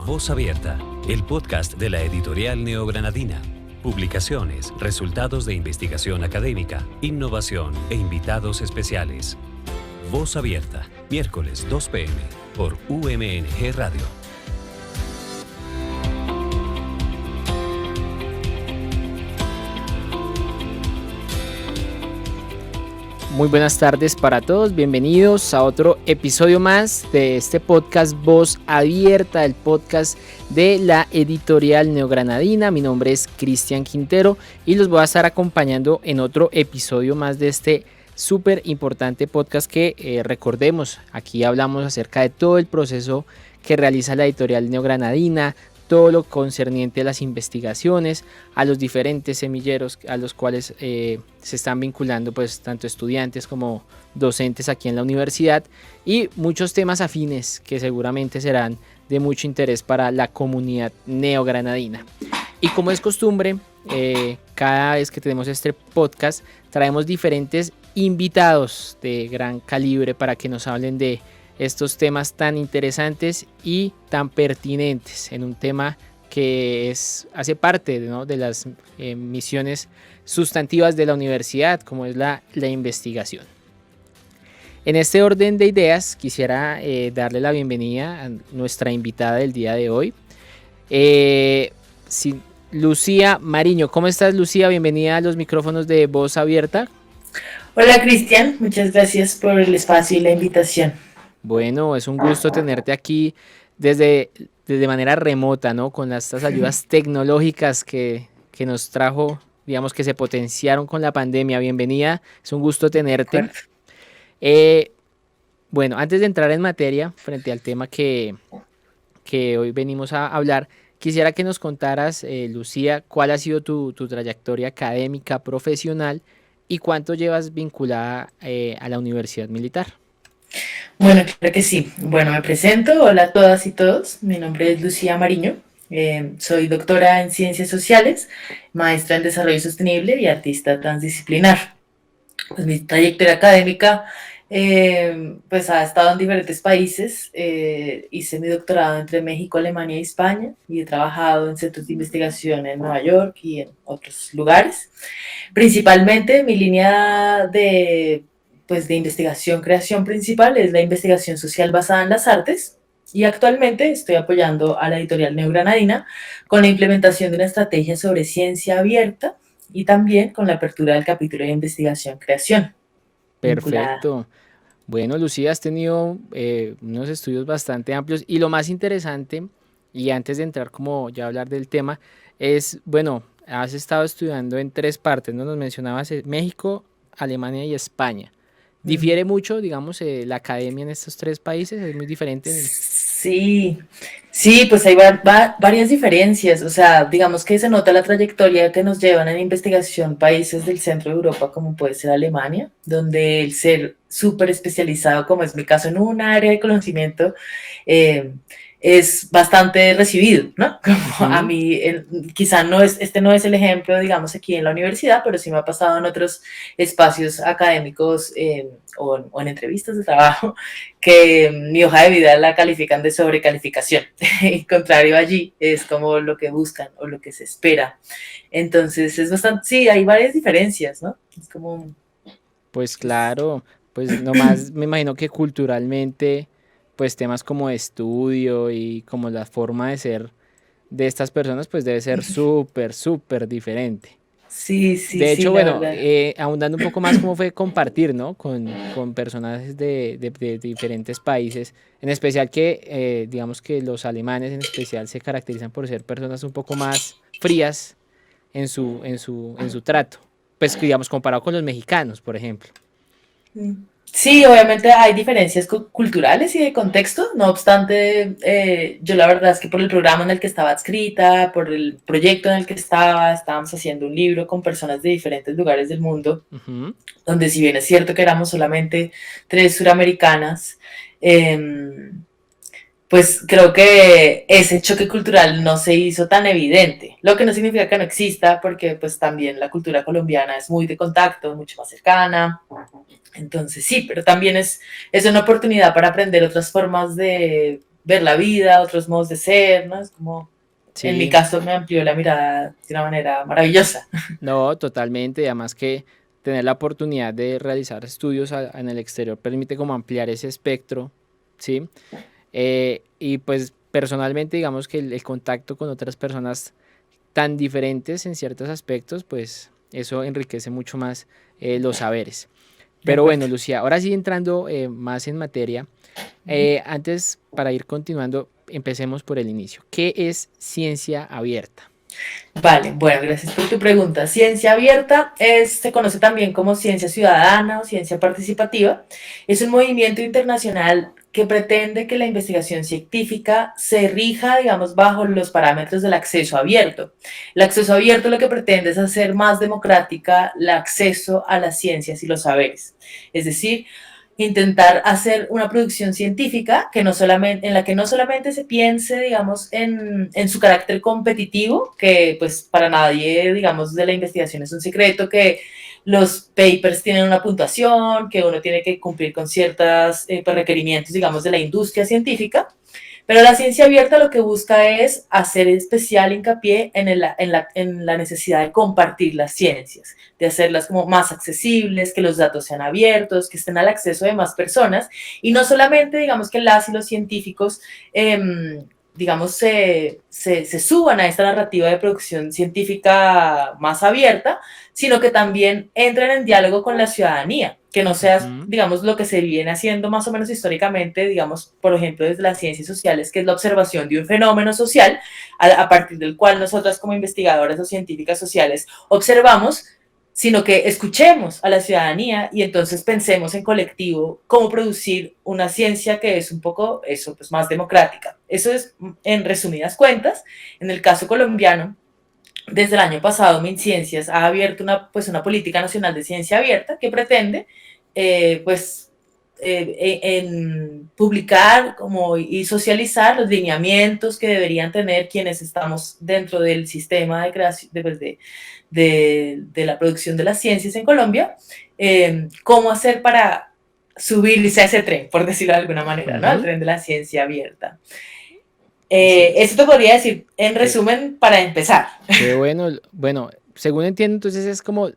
Voz Abierta, el podcast de la editorial Neogranadina. Publicaciones, resultados de investigación académica, innovación e invitados especiales. Voz Abierta, miércoles 2 p.m. por UMNG Radio. Muy buenas tardes para todos, bienvenidos a otro episodio más de este podcast Voz Abierta, el podcast de la editorial Neogranadina. Mi nombre es Cristian Quintero y los voy a estar acompañando en otro episodio más de este súper importante podcast que recordemos, aquí hablamos acerca de todo el proceso que realiza la editorial Neogranadina, todo lo concerniente a las investigaciones, a los diferentes semilleros a los cuales se están vinculando pues tanto estudiantes como docentes aquí en la universidad y muchos temas afines que seguramente serán de mucho interés para la comunidad neogranadina. Y como es costumbre, cada vez que tenemos este podcast traemos diferentes invitados de gran calibre para que nos hablen de estos temas tan interesantes y tan pertinentes en un tema que hace parte, ¿no?, de las misiones sustantivas de la universidad, como es la investigación. En este orden de ideas quisiera darle la bienvenida a nuestra invitada del día de hoy, Lucía Mariño. ¿Cómo estás, Lucía? Bienvenida a los micrófonos de Voz Abierta. Hola, Cristian, muchas gracias por el espacio y la invitación. Bueno, es un gusto tenerte aquí desde manera remota, ¿no? Con estas ayudas tecnológicas que nos trajo, digamos que se potenciaron con la pandemia. Bienvenida, es un gusto tenerte. Bueno, antes de entrar en materia, frente al tema que hoy venimos a hablar, quisiera que nos contaras, Lucía, cuál ha sido tu trayectoria académica, profesional y cuánto llevas vinculada a la Universidad Militar. Bueno, claro que sí. Bueno, me presento. Hola a todas y todos. Mi nombre es Lucía Mariño. Soy doctora en Ciencias Sociales, maestra en Desarrollo Sostenible y artista transdisciplinar. Pues mi trayectoria académica pues ha estado en diferentes países. Hice mi doctorado entre México, Alemania y España y he trabajado en centros de investigación en Nueva York y en otros lugares. Principalmente mi línea de investigación, creación principal es la investigación social basada en las artes y actualmente estoy apoyando a la editorial Neogranadina con la implementación de una estrategia sobre ciencia abierta y también con la apertura del capítulo de investigación-creación. Perfecto. Bueno, Lucía, has tenido unos estudios bastante amplios y lo más interesante, y antes de entrar como ya a hablar del tema, es, bueno, has estado estudiando en 3 partes, ¿no? Nos mencionabas México, Alemania y España. ¿Difiere mucho, digamos, la academia en estos 3 países? ¿Es muy diferente? Sí, pues hay varias diferencias. O sea, digamos que se nota la trayectoria que nos llevan en investigación países del centro de Europa, como puede ser Alemania, donde el ser súper especializado, como es mi caso, en un área de conocimiento, es bastante recibido, ¿no? Como a mí, quizá este no es el ejemplo, digamos, aquí en la universidad, pero sí me ha pasado en otros espacios académicos o en entrevistas de trabajo, que mi hoja de vida la califican de sobrecalificación. En contrario, allí es como lo que buscan o lo que se espera. Entonces, es bastante, sí, hay varias diferencias, ¿no? Es como... Pues claro, pues nomás me imagino que culturalmente, pues temas como estudio y como la forma de ser de estas personas, pues debe ser súper diferente. Sí, De hecho, la bueno, verdad. ahondando un poco más cómo fue compartir, ¿no? Con personajes de diferentes países, en especial que, digamos que los alemanes en especial se caracterizan por ser personas un poco más frías en su trato, pues digamos comparado con los mexicanos, por ejemplo. Sí, obviamente hay diferencias culturales y de contexto, no obstante, yo la verdad es que por el programa en el que estaba adscrita, por el proyecto en el que estábamos haciendo un libro con personas de diferentes lugares del mundo, donde si bien es cierto que éramos solamente 3 suramericanas, pues creo que ese choque cultural no se hizo tan evidente, lo que no significa que no exista, porque pues también la cultura colombiana es muy de contacto, mucho más cercana. Entonces sí, pero también es una oportunidad para aprender otras formas de ver la vida, otros modos de ser, ¿no? Es como, en mi Sí, caso me amplió la mirada de una manera maravillosa. no, totalmente. Y además que tener la oportunidad de realizar estudios en el exterior permite como ampliar ese espectro, ¿sí? Y pues personalmente digamos que el contacto con otras personas tan diferentes en ciertos aspectos, pues eso enriquece mucho más los saberes. De Pero acuerdo. bueno, Lucía, ahora sí entrando más en materia, Ujú. antes para ir continuando, empecemos por el inicio. ¿Qué es ciencia abierta? Vale, bueno, gracias por tu pregunta. Ciencia abierta se conoce también como ciencia ciudadana o ciencia participativa. Es un movimiento internacional que pretende que la investigación científica se rija, digamos, bajo los parámetros del acceso abierto. El acceso abierto lo que pretende es hacer más democrática el acceso a las ciencias y los saberes. Es decir, intentar hacer una producción científica que no solamente, en la que no solamente se piense, digamos, en su carácter competitivo, que pues para nadie, digamos, de la investigación es un secreto que los papers tienen una puntuación, que uno tiene que cumplir con ciertos pues, requerimientos, digamos, de la industria científica, pero la ciencia abierta lo que busca es hacer especial hincapié en la necesidad de compartir las ciencias, de hacerlas como más accesibles, que los datos sean abiertos, que estén al acceso de más personas y no solamente, digamos, que las y los científicos, digamos, se suban a esta narrativa de producción científica más abierta, sino que también entren en diálogo con la ciudadanía, que no sea, Ujú. digamos, lo que se viene haciendo más o menos históricamente, digamos, por ejemplo, desde las ciencias sociales, que es la observación de un fenómeno social, a partir del cual nosotras como investigadoras o científicas sociales observamos, sino que escuchemos a la ciudadanía y entonces pensemos en colectivo cómo producir una ciencia que es un poco eso, pues más democrática. Eso es en resumidas cuentas. En el caso colombiano, desde el año pasado, MinCiencias ha abierto una política nacional de ciencia abierta que pretende pues, en publicar como, y socializar los lineamientos que deberían tener quienes estamos dentro del sistema de creación de la producción de las ciencias en Colombia, cómo hacer para subirse a ese tren, por decirlo de alguna manera, ¿no? Al Ujú. tren de la ciencia abierta. Sí, Eso te podría decir en qué, resumen para empezar. qué bueno. Bueno, según entiendo, entonces es como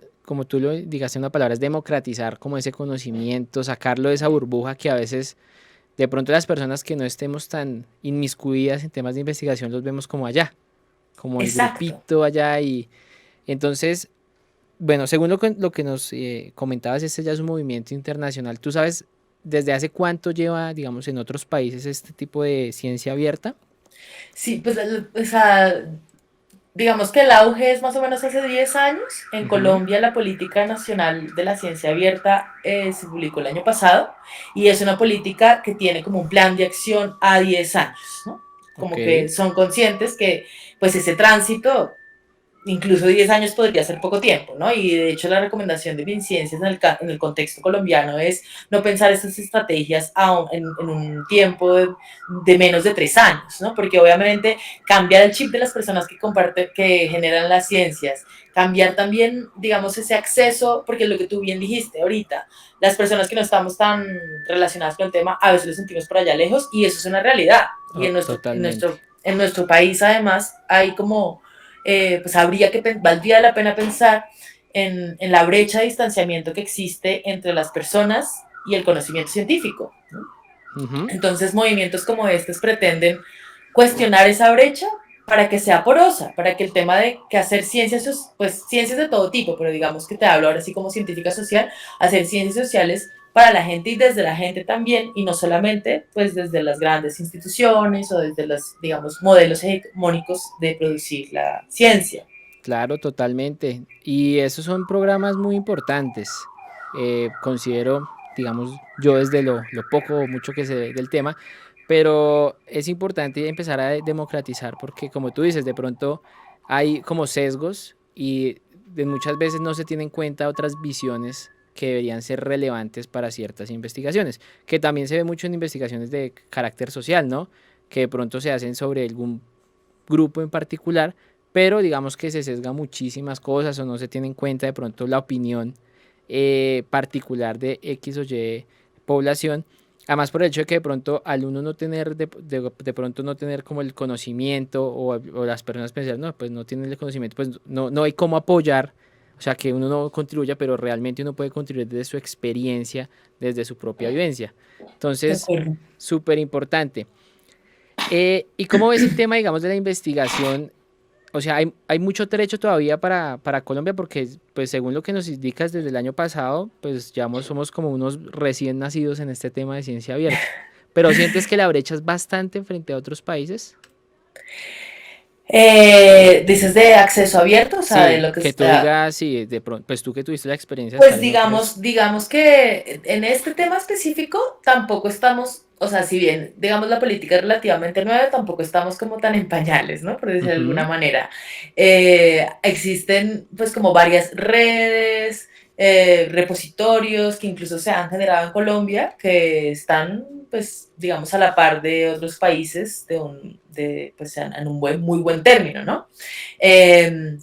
tú lo digaste una palabra, es democratizar como ese conocimiento, sacarlo de esa burbuja que a veces de pronto las personas que no estemos tan inmiscuidas en temas de investigación los vemos como allá, como el Exacto. grupito allá y entonces, bueno, según lo que nos comentabas, este ya es un movimiento internacional. ¿Tú sabes desde hace cuánto lleva, digamos, en otros países este tipo de ciencia abierta? Sí, pues, o sea, digamos que el auge es más o menos hace 10 años. En Ujú. Colombia la Política Nacional de la Ciencia Abierta se publicó el año pasado y es una política que tiene como un plan de acción a 10 años, ¿no? Ok, Como que son conscientes que pues ese tránsito incluso 10 años podría ser poco tiempo, ¿no? Y de hecho la recomendación de MinCiencias en el contexto colombiano es no pensar estas estrategias en un tiempo de menos de 3 años, ¿no? Porque obviamente cambiar el chip de las personas que comparten, que generan las ciencias, cambiar también, digamos, ese acceso, porque es lo que tú bien dijiste ahorita, las personas que no estamos tan relacionadas con el tema, a veces lo sentimos por allá lejos y eso es una realidad. Y totalmente. en nuestro país además hay como pues valdría la pena pensar en la brecha de distanciamiento que existe entre las personas y el conocimiento científico, ¿no? Ujú. Entonces, movimientos como estos pretenden cuestionar esa brecha para que sea porosa, para que el tema de que hacer ciencias, pues ciencias de todo tipo, pero digamos que te hablo ahora sí como científica social, hacer ciencias sociales para la gente y desde la gente también, y no solamente pues desde las grandes instituciones o desde los, digamos, modelos hegemónicos de producir la ciencia. Claro, totalmente. Y esos son programas muy importantes. Considero, digamos, yo desde lo poco o mucho que sé del tema, pero es importante empezar a democratizar porque, como tú dices, de pronto hay como sesgos y muchas veces no se tienen en cuenta otras visiones que deberían ser relevantes para ciertas investigaciones, que también se ve mucho en investigaciones de carácter social, ¿no? Que de pronto se hacen sobre algún grupo en particular, pero digamos que se sesga muchísimas cosas o no se tiene en cuenta de pronto la opinión particular de X o Y población Además por el hecho de que de pronto al uno no tener, de pronto no tener como el conocimiento o las personas pensar, no, pues no tienen el conocimiento, pues no hay cómo apoyar, o sea, que uno no contribuya, pero realmente uno puede contribuir desde su experiencia, desde su propia vivencia. De Entonces, acuerdo. súper importante. ¿Y cómo ves el tema, digamos, de la investigación? O sea, hay mucho trecho todavía para Colombia porque, pues, según lo que nos indicas desde el año pasado, pues ya somos como unos recién nacidos en este tema de ciencia abierta. Pero ¿sientes que la brecha es bastante frente a otros países? Dices de acceso abierto, o sea, de Sí, lo que que tú está. digas, sí, de pronto, pues tú que tuviste la experiencia de estar Pues en otros. digamos que en este tema específico tampoco estamos, o sea, si bien, digamos, la política es relativamente nueva, tampoco estamos como tan en pañales, ¿no? Por decirlo de alguna Ujú, manera. Existen pues como varias redes, repositorios que incluso se han generado en Colombia, que están pues, digamos, a la par de otros países pues, en un muy buen término, ¿no? Eh,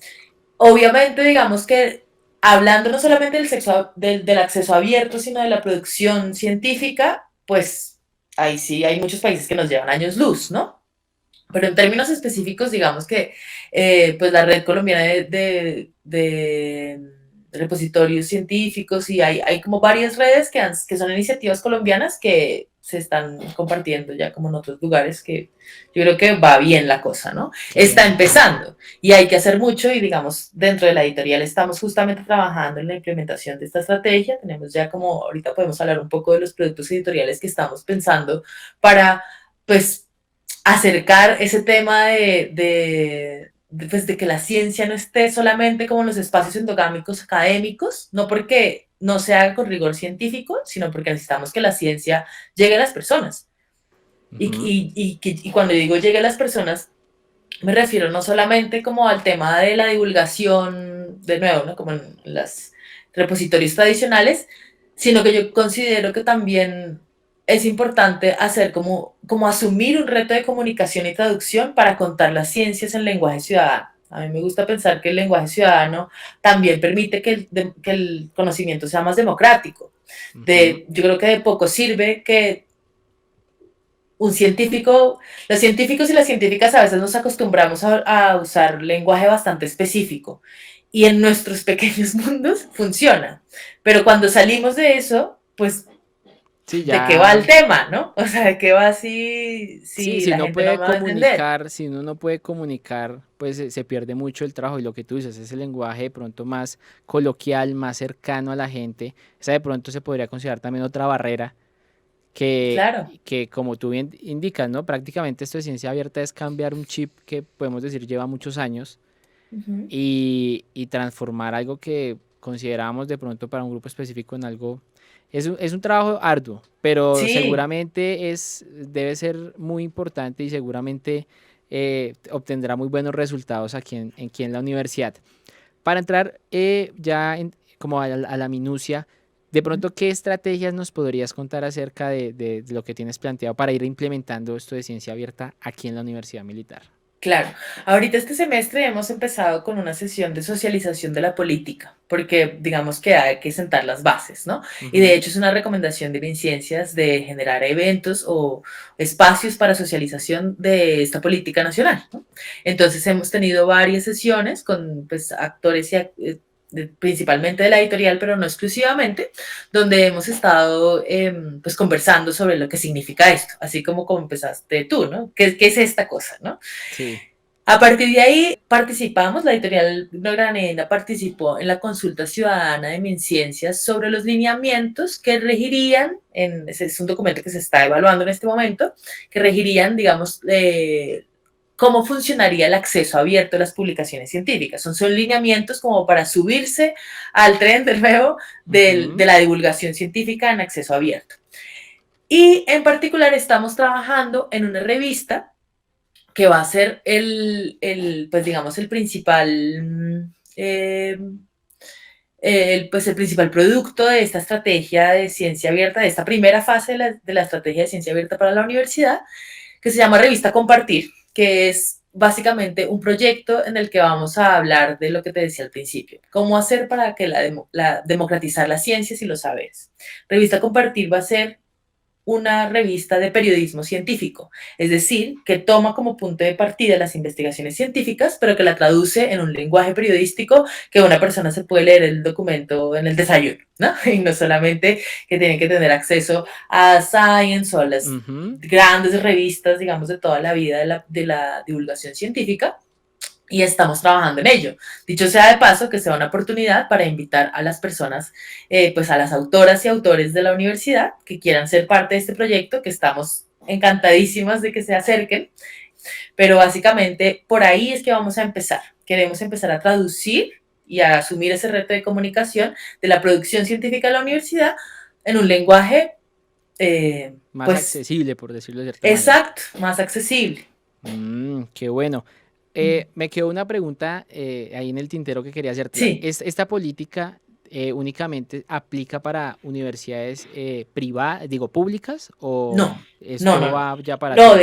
Obviamente, digamos que hablando no solamente del acceso abierto, sino de la producción científica, pues ahí sí hay muchos países que nos llevan años luz, ¿no? Pero en términos específicos, digamos que pues la red colombiana de repositorios científicos y hay como varias redes que son iniciativas colombianas que se están compartiendo ya como en otros lugares que yo creo que va bien la cosa, ¿no? qué Está bien. empezando y hay que hacer mucho y digamos dentro de la editorial estamos justamente trabajando en la implementación de esta estrategia. Tenemos ya como, ahorita podemos hablar un poco de los productos editoriales que estamos pensando para pues acercar ese tema pues, de que la ciencia no esté solamente como en los espacios endogámicos académicos, no porque no se haga con rigor científico, sino porque necesitamos que la ciencia llegue a las personas. Ujú. Y cuando digo llegue a las personas, me refiero no solamente como al tema de la divulgación, de nuevo, ¿no? Como en los repositorios tradicionales, sino que yo considero que también es importante hacer como asumir un reto de comunicación y traducción para contar las ciencias en lenguaje ciudadano. A mí me gusta pensar que el lenguaje ciudadano también permite que el conocimiento sea más democrático. Ujú. Yo creo que de poco sirve que un científico, los científicos y las científicas a veces nos acostumbramos a usar lenguaje bastante específico y en nuestros pequeños mundos funciona. Pero cuando salimos de eso, pues, Sí, ¿de qué va ya. el tema, no? O sea, ¿de qué va Sí, si si la no gente no puede me va a entender? comunicar, si uno no puede comunicar, pues se pierde mucho el trabajo y lo que tú dices, ese lenguaje de pronto más coloquial, más cercano a la gente, esa de pronto se podría considerar también otra barrera que, Claro. que como tú bien indicas, ¿no? Prácticamente esto de ciencia abierta es cambiar un chip que podemos decir lleva muchos años Uh -huh. y transformar algo que considerábamos de pronto para un grupo específico en algo. Es un trabajo arduo, pero Sí, seguramente debe ser muy importante y seguramente obtendrá muy buenos resultados aquí en la universidad. Para entrar ya como a la minucia, de pronto, ¿qué estrategias nos podrías contar acerca de lo que tienes planteado para ir implementando esto de ciencia abierta aquí en la Universidad Militar? claro. Ahorita este semestre hemos empezado con una sesión de socialización de la política, porque digamos que hay que sentar las bases, ¿no? Y de Ujú. hecho es una recomendación de MinCiencias de generar eventos o espacios para socialización de esta política nacional, ¿no? Entonces hemos tenido varias sesiones con pues, actores principalmente de la editorial, pero no exclusivamente, donde hemos estado pues conversando sobre lo que significa esto, así como empezaste tú, ¿no? ¿Qué es esta cosa, ¿no? Sí. A partir de ahí participamos, la editorial Granadina participó en la consulta ciudadana de MinCiencias sobre los lineamientos que regirían, ese es un documento que se está evaluando en este momento, que regirían, digamos, cómo funcionaría el acceso abierto a las publicaciones científicas. Son lineamientos como para subirse al tren de nuevo Ujú. de la divulgación científica en acceso abierto. Y en particular estamos trabajando en una revista que va a ser pues digamos, el principal, pues el principal producto de esta estrategia de ciencia abierta, de esta primera fase de la estrategia de ciencia abierta para la universidad, que se llama Revista Compartir, que es básicamente un proyecto en el que vamos a hablar de lo que te decía al principio, cómo hacer para que democratizar las ciencias y los saberes. Revista Compartir va a ser una revista de periodismo científico, es decir, que toma como punto de partida las investigaciones científicas, pero que la traduce en un lenguaje periodístico que una persona se puede leer el documento en el desayuno, ¿no? Y no solamente que tienen que tener acceso a Science o a las grandes revistas, digamos, de toda la vida de la divulgación científica, y estamos trabajando en ello. Dicho sea de paso, que sea una oportunidad para invitar a las personas, pues a las autoras y autores de la universidad que quieran ser parte de este proyecto, que estamos encantadísimas de que se acerquen, pero básicamente por ahí es que vamos a empezar. Queremos empezar a traducir y a asumir ese reto de comunicación de la producción científica de la universidad en un lenguaje más pues, accesible, por decirlo de cierta exacto, manera. Más accesible. Qué bueno. Me quedó una pregunta ahí en el tintero que quería hacerte. Sí. ¿Esta política únicamente aplica para universidades privadas, digo, públicas? ¿O No, esto no. va ya para No, todas?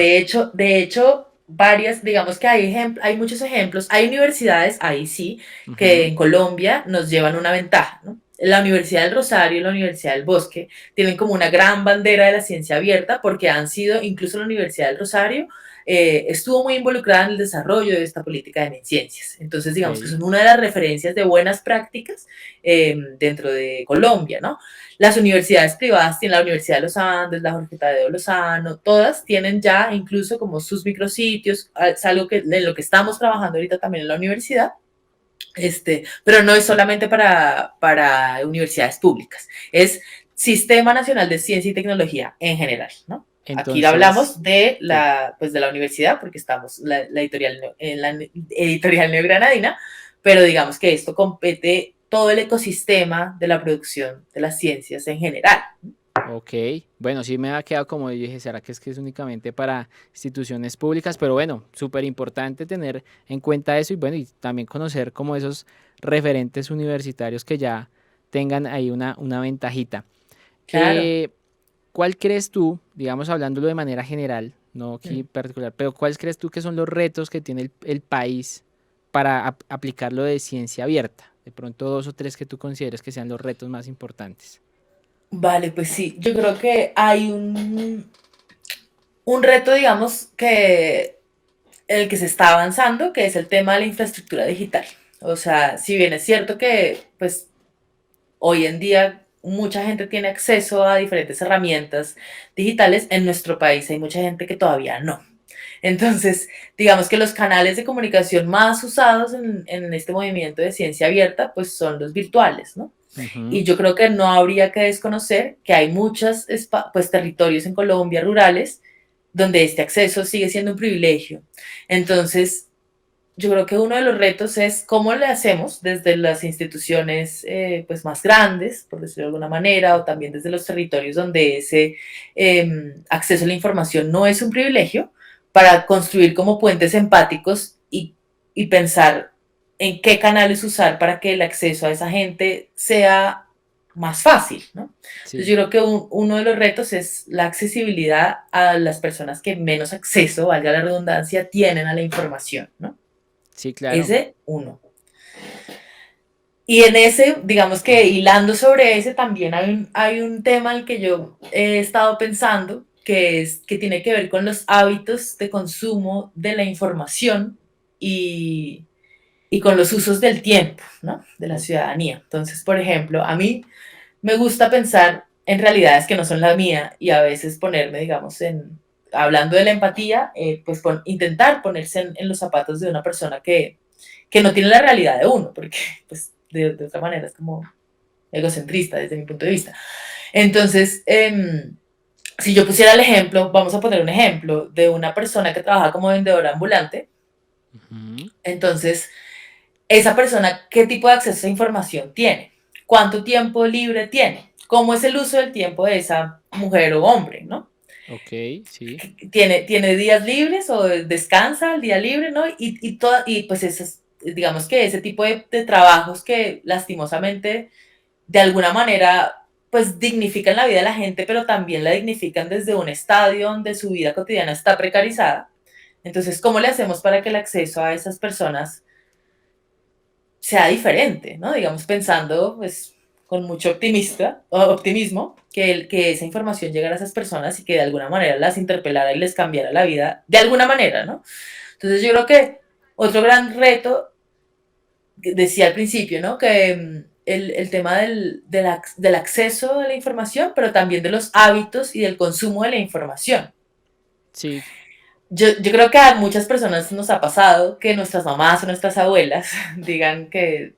de hecho, varias, digamos que hay muchos ejemplos. Hay universidades, ahí sí, que en Colombia nos llevan una ventaja, ¿no? La Universidad del Rosario y la Universidad del Bosque tienen como una gran bandera de la ciencia abierta porque han sido, incluso la Universidad del Rosario, estuvo muy involucrada en el desarrollo de esta política de ciencias. Entonces, digamos que son una de las referencias de buenas prácticas dentro de Colombia, ¿no? Las universidades privadas tienen la Universidad de los Andes, la Jorge Tadeo Lozano, todas tienen ya incluso como sus micrositios, es algo que, en lo que estamos trabajando ahorita también en la universidad, pero no es solamente para universidades públicas, es Sistema Nacional de Ciencia y Tecnología en general, ¿no? Entonces, aquí hablamos de la, pues de la universidad, porque estamos en la editorial neogranadina, pero digamos que esto compete todo el ecosistema de la producción de las ciencias en general. Ok, bueno, sí me ha quedado como yo dije, ¿será que es únicamente para instituciones públicas? Pero bueno, súper importante tener en cuenta eso y bueno, y también conocer como esos referentes universitarios que ya tengan ahí una ventajita. Claro. ¿Cuál crees tú, digamos hablándolo de manera general, no aquí particular, pero cuáles crees tú que son los retos que tiene el país para aplicarlo de ciencia abierta? De pronto 2 o 3 que tú consideres que sean los retos más importantes. Vale, pues sí, yo creo que hay un reto, digamos, que el que se está avanzando, que es el tema de la infraestructura digital. O sea, si bien es cierto que, pues, hoy en día mucha gente tiene acceso a diferentes herramientas digitales, en nuestro país hay mucha gente que todavía no. Entonces, digamos que los canales de comunicación más usados en este movimiento de ciencia abierta, pues son los virtuales, ¿no? Y yo creo que no habría que desconocer que hay muchos pues, territorios en Colombia rurales donde este acceso sigue siendo un privilegio. Entonces, yo creo que uno de los retos es cómo le hacemos desde las instituciones pues más grandes, por decirlo de alguna manera, o también desde los territorios donde ese acceso a la información no es un privilegio, para construir como puentes empáticos y pensar en qué canales usar para que el acceso a esa gente sea más fácil, ¿no? Sí. Entonces yo creo que uno de los retos es la accesibilidad a las personas que menos acceso, valga la redundancia, tienen a la información, ¿no? Sí, claro. Ese, uno. Y en ese, digamos que hilando sobre ese, también hay un tema al que yo he estado pensando, que tiene que ver con los hábitos de consumo de la información y con los usos del tiempo, ¿no? De la ciudadanía. Entonces, por ejemplo, a mí me gusta pensar en realidades que no son la mía y a veces ponerme, digamos, hablando de la empatía, pues intentar ponerse en los zapatos de una persona que no tiene la realidad de uno, porque pues de otra manera es como egocentrista desde mi punto de vista. Entonces, si yo pusiera el ejemplo, vamos a poner un ejemplo de una persona que trabaja como vendedora ambulante, entonces, esa persona, ¿qué tipo de acceso a información tiene? ¿Cuánto tiempo libre tiene? ¿Cómo es el uso del tiempo de esa mujer o hombre, no? Ok, sí. ¿Tiene días libres o descansa el día libre, no? Y pues digamos que ese tipo de trabajos que lastimosamente de alguna manera pues dignifican la vida de la gente, pero también la dignifican desde un estadio donde su vida cotidiana está precarizada. Entonces, ¿cómo le hacemos para que el acceso a esas personas sea diferente, ¿no? Digamos, pensando, pues, con mucho optimismo que esa información llegara a esas personas y que de alguna manera las interpelara y les cambiara la vida de alguna manera, ¿no? Entonces yo creo que otro gran reto, decía al principio, ¿no? Que el tema del acceso a la información, pero también de los hábitos y del consumo de la información. Sí. Yo creo que a muchas personas nos ha pasado que nuestras mamás o nuestras abuelas digan que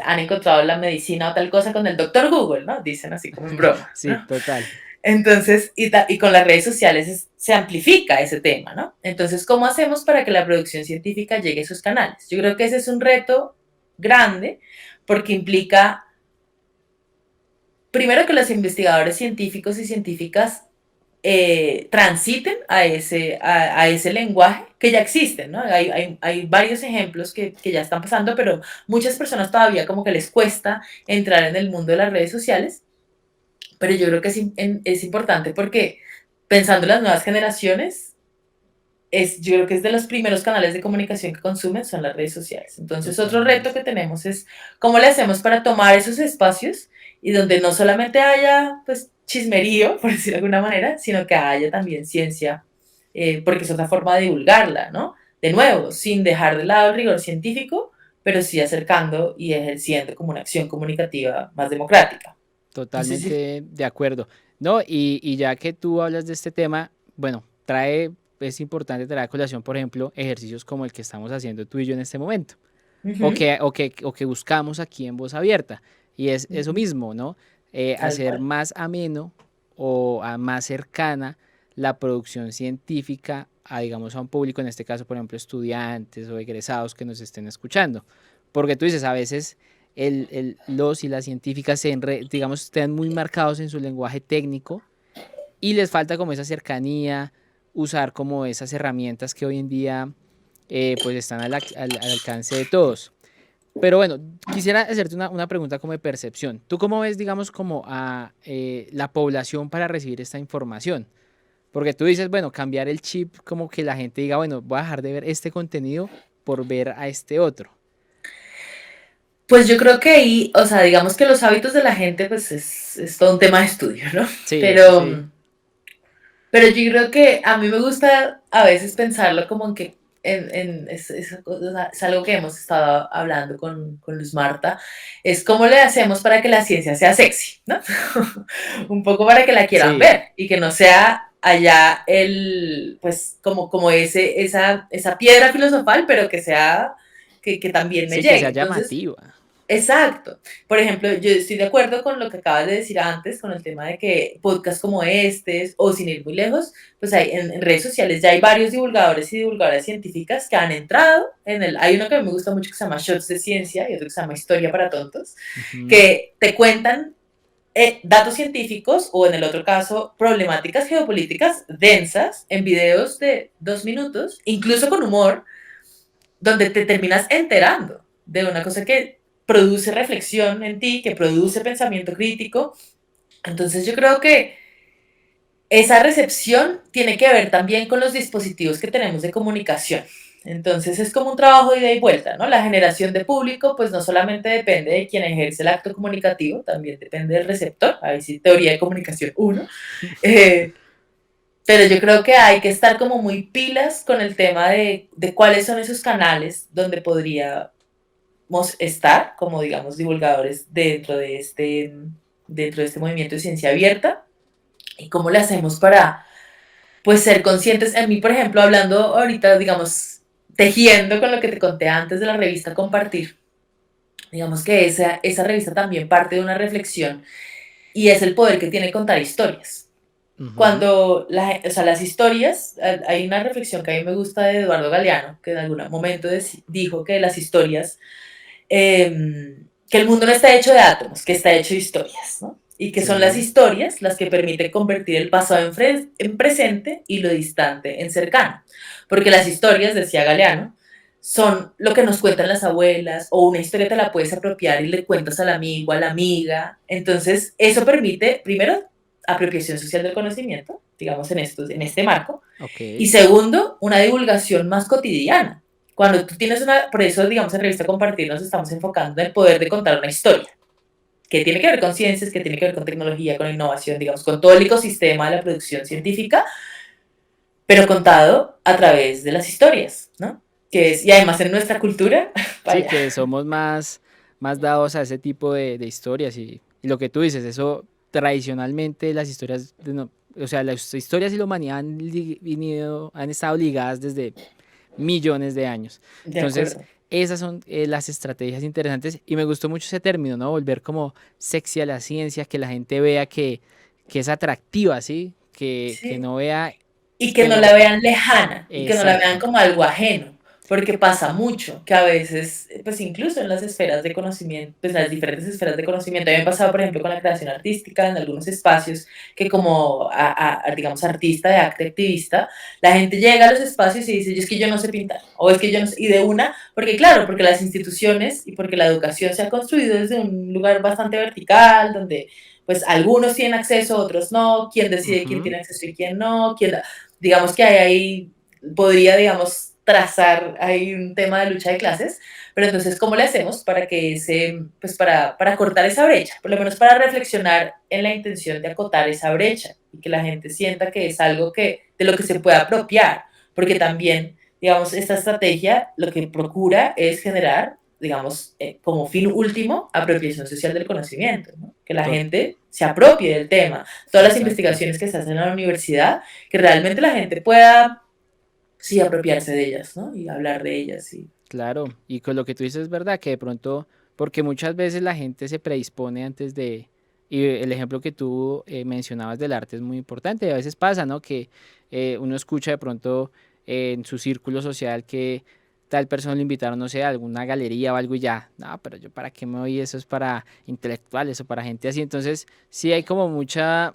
han encontrado la medicina o tal cosa con el doctor Google, ¿no? Dicen así como en broma, Sí, ¿no? total. Entonces, y con las redes sociales se amplifica ese tema, ¿no? Entonces, ¿cómo hacemos para que la producción científica llegue a esos canales? Yo creo que ese es un reto grande porque implica, primero, que los investigadores científicos y científicas transiten a ese lenguaje que ya existe, ¿no? Hay varios ejemplos que ya están pasando, pero muchas personas todavía como que les cuesta entrar en el mundo de las redes sociales, pero yo creo que es importante porque pensando en las nuevas generaciones, yo creo que es de los primeros canales de comunicación que consumen son las redes sociales. Entonces, otro reto que tenemos es cómo le hacemos para tomar esos espacios y donde no solamente haya, pues, chismerío, por decirlo de alguna manera, sino que haya también ciencia, porque es otra forma de divulgarla, ¿no? De nuevo, sin dejar de lado el rigor científico, pero sí acercando y ejerciendo como una acción comunicativa más democrática. No sé si... Totalmente de acuerdo. No, y ya que tú hablas de este tema, bueno, es importante traer a colación, por ejemplo, ejercicios como el que estamos haciendo tú y yo en este momento, Uh-huh, o que buscamos aquí en Voz Abierta. Y es eso uh-huh, mismo, ¿no? tal Hacer cual. más ameno o más cercana la producción científica a, digamos, a un público, en este caso, por ejemplo, estudiantes o egresados que nos estén escuchando. Porque tú dices, a veces los y las científicas digamos, están muy marcados en su lenguaje técnico y les falta como esa cercanía, usar como esas herramientas que hoy en día pues están al alcance de todos. Pero bueno, quisiera hacerte una pregunta como de percepción. ¿Tú cómo ves, digamos, como a la población para recibir esta información? Porque tú dices, bueno, cambiar el chip, como que la gente diga, bueno, voy a dejar de ver este contenido por ver a este otro. Pues yo creo que ahí, o sea, digamos que los hábitos de la gente, pues es todo un tema de estudio, ¿no? Sí, eso Pero, sí. pero yo creo que a mí me gusta a veces pensarlo como en que o sea, es algo que hemos estado hablando con Luz Marta, es cómo le hacemos para que la ciencia sea sexy, ¿no? Un poco para que la quieran Sí, ver y que no sea allá pues como esa piedra filosofal, pero que sea, que también me sí, que llegue. sea Entonces, llamativa. exacto. Por ejemplo, yo estoy de acuerdo con lo que acabas de decir antes, con el tema de que podcasts como este, o sin ir muy lejos, pues en redes sociales ya hay varios divulgadores y divulgadoras científicas que han entrado hay uno que me gusta mucho que se llama Shots de Ciencia y otro que se llama Historia para Tontos, Ujú. que te cuentan datos científicos o en el otro caso problemáticas geopolíticas densas en videos de 2 minutos, incluso con humor, donde te terminas enterando de una cosa que produce reflexión en ti, que produce pensamiento crítico. Entonces yo creo que esa recepción tiene que ver también con los dispositivos que tenemos de comunicación. Entonces es como un trabajo de ida y vuelta, ¿no? La generación de público pues no solamente depende de quien ejerce el acto comunicativo, también depende del receptor, ahí sí teoría de comunicación uno, eh, pero yo creo que hay que estar como muy pilas con el tema de cuáles son esos canales donde podríamos estar como, digamos, divulgadores dentro de este movimiento de ciencia abierta y cómo le hacemos para, pues, ser conscientes. En mí, por ejemplo, hablando ahorita, digamos, tejiendo con lo que te conté antes de la revista Compartir, digamos que esa revista también parte de una reflexión y es el poder que tiene contar historias. Ujú. Cuando o sea, las historias, hay una reflexión que a mí me gusta de Eduardo Galeano, que en algún momento dijo que las historias, que el mundo no está hecho de átomos, que está hecho de historias, ¿no? Y que son las Sí, historias las que permiten convertir el pasado en presente y lo distante en cercano. Porque las historias, decía Galeano, son lo que nos cuentan las abuelas, o una historia te la puedes apropiar y le cuentas al amigo, a la amiga. Entonces, eso permite, primero, apropiación social del conocimiento, digamos en este marco, y ok. segundo, una divulgación más cotidiana. Cuando tú tienes por eso, digamos, en Revista Compartir nos estamos enfocando en el poder de contar una historia. que tiene que ver con ciencias, que tiene que ver con tecnología, con innovación, digamos, con todo el ecosistema de la producción científica, pero contado a través de las historias, ¿no? Y además en nuestra cultura, Sí, vaya. que somos más dados a ese tipo de historias y lo que tú dices, eso tradicionalmente las historias, o sea, las historias y la humanidad han estado ligadas desde millones de años. De Entonces, acuerdo. esas son las estrategias interesantes y me gustó mucho ese término, ¿no? Volver como sexy a la ciencia, que la gente vea que es atractiva, ¿sí? Que Sí. no vea Y que que no lo... la vean lejana y que no la vean Exacto. como algo ajeno, porque pasa mucho que a veces, pues incluso en las esferas de conocimiento, pues en las diferentes esferas de conocimiento, a mí me ha pasado, por ejemplo, con la creación artística en algunos espacios, que como, digamos, artista de arte activista, la gente llega a los espacios y dice, es que yo no sé pintar, o es que yo no sé, y de una, porque claro, porque las instituciones y porque la educación se ha construido desde un lugar bastante vertical, donde pues algunos tienen acceso, otros no, quién decide quién Ujú. tiene acceso y quién no, quién, digamos que hay ahí, podría, digamos, trazar ahí un tema de lucha de clases, pero entonces, ¿cómo le hacemos para que pues para cortar esa brecha? Por lo menos para reflexionar en la intención de acotar esa brecha y que la gente sienta que es algo de lo que se puede apropiar, porque también, digamos, esta estrategia lo que procura es generar, digamos, como fin último, apropiación social del conocimiento, ¿no? Que la Tot- gente se apropie del tema. Todas las Exacto. investigaciones que se hacen en la universidad, que realmente la gente pueda, sí, apropiarse de ellas, ¿no? Y hablar de ellas, sí. Claro, y con lo que tú dices es verdad, que de pronto, porque muchas veces la gente se predispone antes y el ejemplo que tú mencionabas del arte es muy importante, a veces pasa, ¿no? Que uno escucha de pronto en su círculo social que tal persona lo invitaron, no sé, a alguna galería o algo y ya, no, pero yo para qué me voy, eso es para intelectuales o para gente así, entonces sí hay como muchos,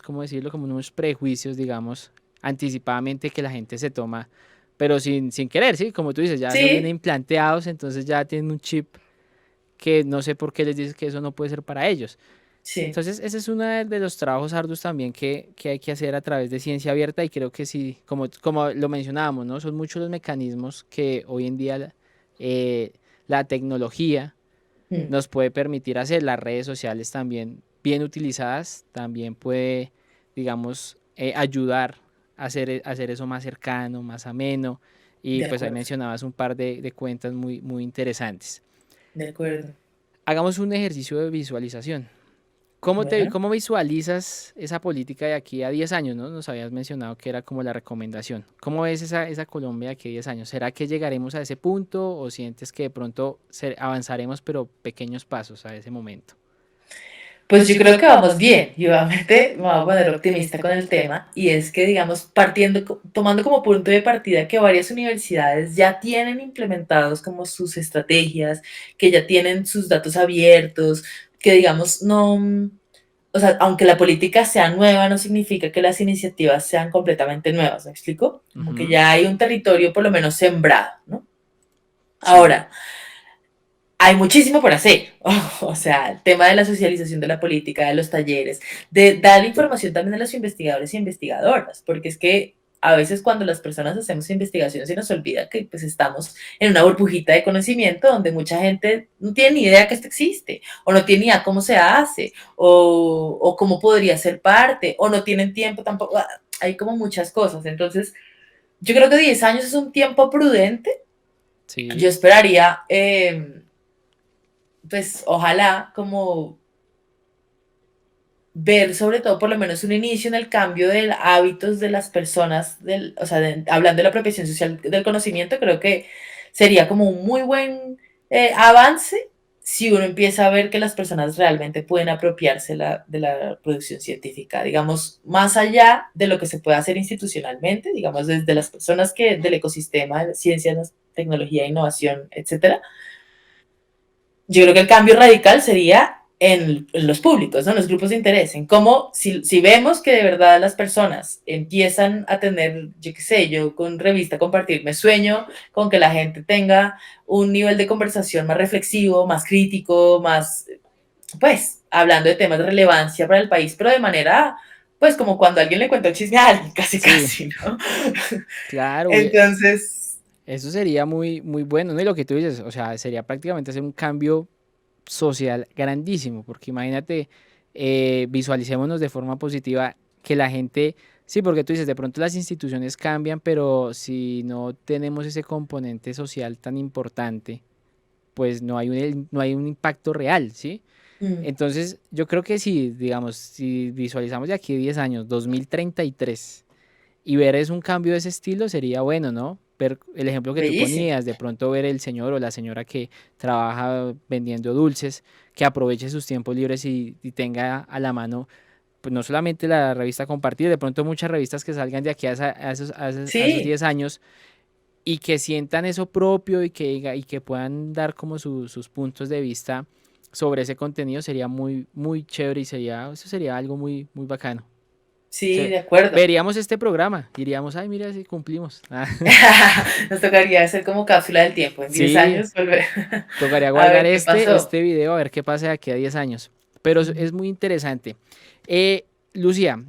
¿cómo decirlo? Como unos prejuicios, digamos, anticipadamente que la gente se toma pero sin querer, ¿sí? Como tú dices, ya eso viene Sí, implanteados, entonces ya tienen un chip que no sé por qué les dices que eso no puede ser para ellos. sí, Entonces, ese es uno de los trabajos arduos también que hay que hacer a través de ciencia abierta y creo que sí, como lo mencionábamos, ¿no? Son muchos los mecanismos que hoy en día la tecnología mm, nos puede permitir hacer. Las redes sociales también, bien utilizadas, también puede, digamos, ayudar a hacer eso más cercano, más ameno. Y de pues ahí acuerdo, mencionabas un par de cuentas muy interesantes. de acuerdo. Hagamos un ejercicio de visualización. Bueno, ¿Cómo visualizas esa política de aquí a 10 años, ¿no? Nos habías mencionado que era como la recomendación. ¿Cómo ves esa Colombia de aquí a 10 años? ¿Será que llegaremos a ese punto o sientes que de pronto avanzaremos pero pequeños pasos a ese momento? pues yo creo que vamos bien y obviamente me voy a poner optimista con el tema y es que, digamos, tomando como punto de partida que varias universidades ya tienen implementados como sus estrategias, que ya tienen sus datos abiertos, que digamos, no, o sea, aunque la política sea nueva, no significa que las iniciativas sean completamente nuevas, ¿me explico? Como que Ujú. ya hay un territorio por lo menos sembrado, ¿no? Sí, Ahora, hay muchísimo por hacer. O sea, el tema de la socialización de la política, de los talleres, de dar información también a los investigadores y investigadoras, porque es que a veces cuando las personas hacemos investigación se nos olvida que pues estamos en una burbujita de conocimiento donde mucha gente no tiene ni idea que esto existe, o no tiene ni idea cómo se hace, o cómo podría ser parte, o no tienen tiempo tampoco. Hay como muchas cosas. Entonces, yo creo que 10 años es un tiempo prudente. Yo sí, esperaría pues ojalá como ver sobre todo por lo menos un inicio en el cambio de hábitos de las personas, o sea, hablando de la apropiación social del conocimiento, creo que sería como un muy buen avance si uno empieza a ver que las personas realmente pueden apropiarse de la producción científica, digamos, más allá de lo que se puede hacer institucionalmente, digamos, desde las personas del ecosistema de ciencias, tecnología, innovación, etcétera. Yo creo que el cambio radical sería en los públicos, ¿no? En los grupos de interés, en cómo, si vemos que de verdad las personas empiezan a tener, yo qué sé, yo con revista compartir, me sueño con que la gente tenga un nivel de conversación más reflexivo, más crítico, más, pues, hablando de temas de relevancia para el país, pero de manera, pues, como cuando alguien le cuenta un chisme a alguien, casi, sí, casi, ¿no? claro, Entonces, eso sería muy bueno, ¿no? Y lo que tú dices, o sea, sería prácticamente hacer un cambio, social grandísimo, porque imagínate, visualicémonos de forma positiva que la gente, sí, porque tú dices, de pronto las instituciones cambian, pero si no tenemos ese componente social tan importante, pues no hay un impacto real, ¿sí? Mm, Entonces, yo creo que si, digamos, si visualizamos de aquí 10 años, 2033, y ver es un cambio de ese estilo sería bueno, ¿no? Ver el ejemplo que tú bellísimo. ponías, de pronto ver el señor o la señora que trabaja vendiendo dulces, que aproveche sus tiempos libres y tenga a la mano, pues no solamente la revista Compartir, de pronto muchas revistas que salgan de aquí a esos Sí. 10 años y que sientan eso propio y que puedan dar como sus puntos de vista sobre ese contenido sería muy, muy chévere y eso sería algo muy, muy bacano. Sí, de acuerdo. Veríamos este programa, diríamos, ay, mira, si cumplimos. Nos tocaría hacer como cápsula del tiempo. En 10 Sí, años volver tocaría a guardar ver qué pasó. este video a ver qué pasa de aquí a 10 años. Pero Ujú. es muy interesante. Lucía,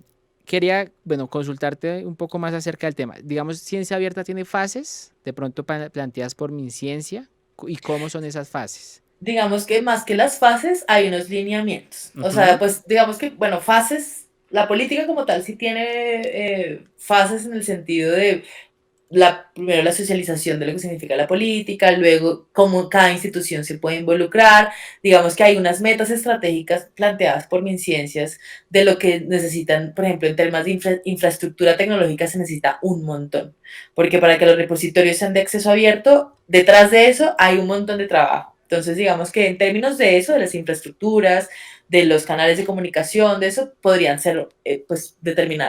quería, bueno, consultarte un poco más acerca del tema. Digamos, ciencia abierta tiene fases, de pronto planteadas por MinCiencia, ¿y cómo son esas fases? Digamos que más que las fases, hay unos lineamientos. O sea, Ujú, pues digamos que, bueno, fases, la política como tal sí tiene fases en el sentido de primero la socialización de lo que significa la política, luego cómo cada institución se puede involucrar, digamos que hay unas metas estratégicas planteadas por MinCiencias de lo que necesitan, por ejemplo, en temas de infraestructura tecnológica se necesita un montón, porque para que los repositorios sean de acceso abierto, detrás de eso hay un montón de trabajo. Entonces, digamos que en términos de eso, de las infraestructuras, de los canales de comunicación, de eso podrían ser, pues,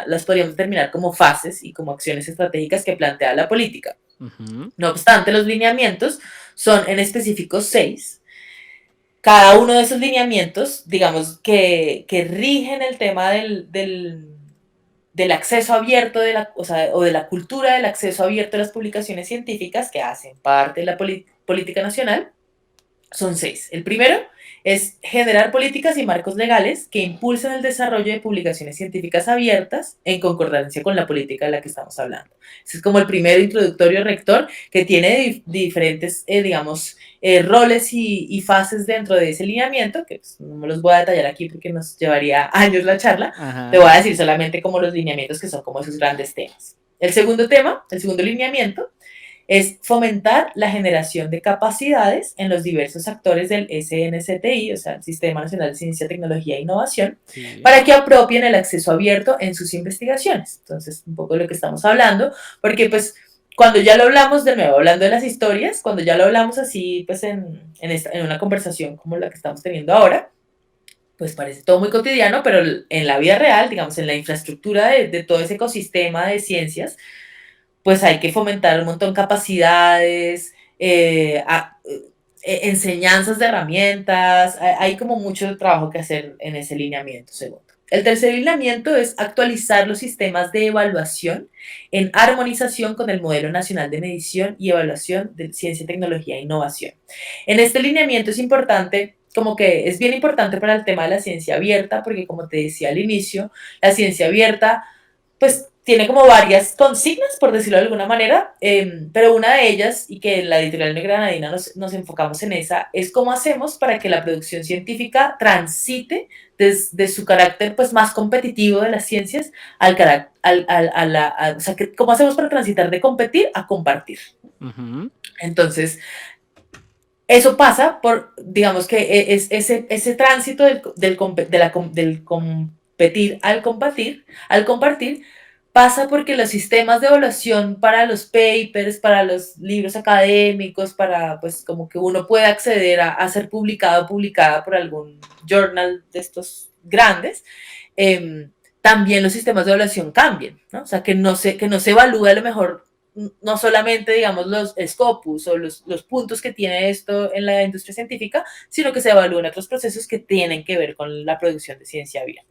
las podríamos determinar como fases y como acciones estratégicas que plantea la política. ujú, No obstante, los lineamientos son en específico 6. Cada uno de esos lineamientos, digamos, que rigen el tema del acceso abierto, o de la cultura del acceso abierto a las publicaciones científicas que hacen parte de la política nacional, son 6. El primero es generar políticas y marcos legales que impulsen el desarrollo de publicaciones científicas abiertas en concordancia con la política de la que estamos hablando. Ese es como el primer introductorio rector que tiene diferentes, digamos, roles y fases dentro de ese lineamiento, que pues, no me los voy a detallar aquí porque nos llevaría años la charla. Te ajá, voy a decir solamente como los lineamientos que son como esos grandes temas. El segundo tema, el segundo lineamiento, es fomentar la generación de capacidades en los diversos actores del SNCTI, o sea, el Sistema Nacional de Ciencia, Tecnología e Innovación, sí, para que apropien el acceso abierto en sus investigaciones. Entonces, un poco de lo que estamos hablando, porque pues cuando ya lo hablamos de nuevo, hablando de las historias, cuando ya lo hablamos así, pues en una conversación como la que estamos teniendo ahora, pues parece todo muy cotidiano, pero en la vida real, digamos, en la infraestructura de todo ese ecosistema de ciencias, pues hay que fomentar un montón de capacidades, enseñanzas de herramientas, hay como mucho trabajo que hacer en ese lineamiento segundo. El tercer lineamiento es actualizar los sistemas de evaluación en armonización con el Modelo Nacional de Medición y Evaluación de Ciencia, Tecnología e Innovación. En este lineamiento es importante, como que es bien importante para el tema de la ciencia abierta, porque como te decía al inicio, la ciencia abierta pues tiene como varias consignas, por decirlo de alguna manera, pero una de ellas, y que en la editorial Granadina nos enfocamos en esa, es cómo hacemos para que la producción científica transite desde su carácter pues, más competitivo de las ciencias al carácter, o sea, cómo hacemos para transitar de competir a compartir. ujú, Entonces, eso pasa por, digamos que es ese tránsito del competir al compartir, pasa porque los sistemas de evaluación para los papers, para los libros académicos, para pues como que uno pueda acceder a ser publicado o publicada por algún journal de estos grandes, también los sistemas de evaluación cambian, ¿no? O sea, que no se evalúe a lo mejor no solamente, digamos, los scopus o los puntos que tiene esto en la industria científica, sino que se evalúen otros procesos que tienen que ver con la producción de ciencia abierta.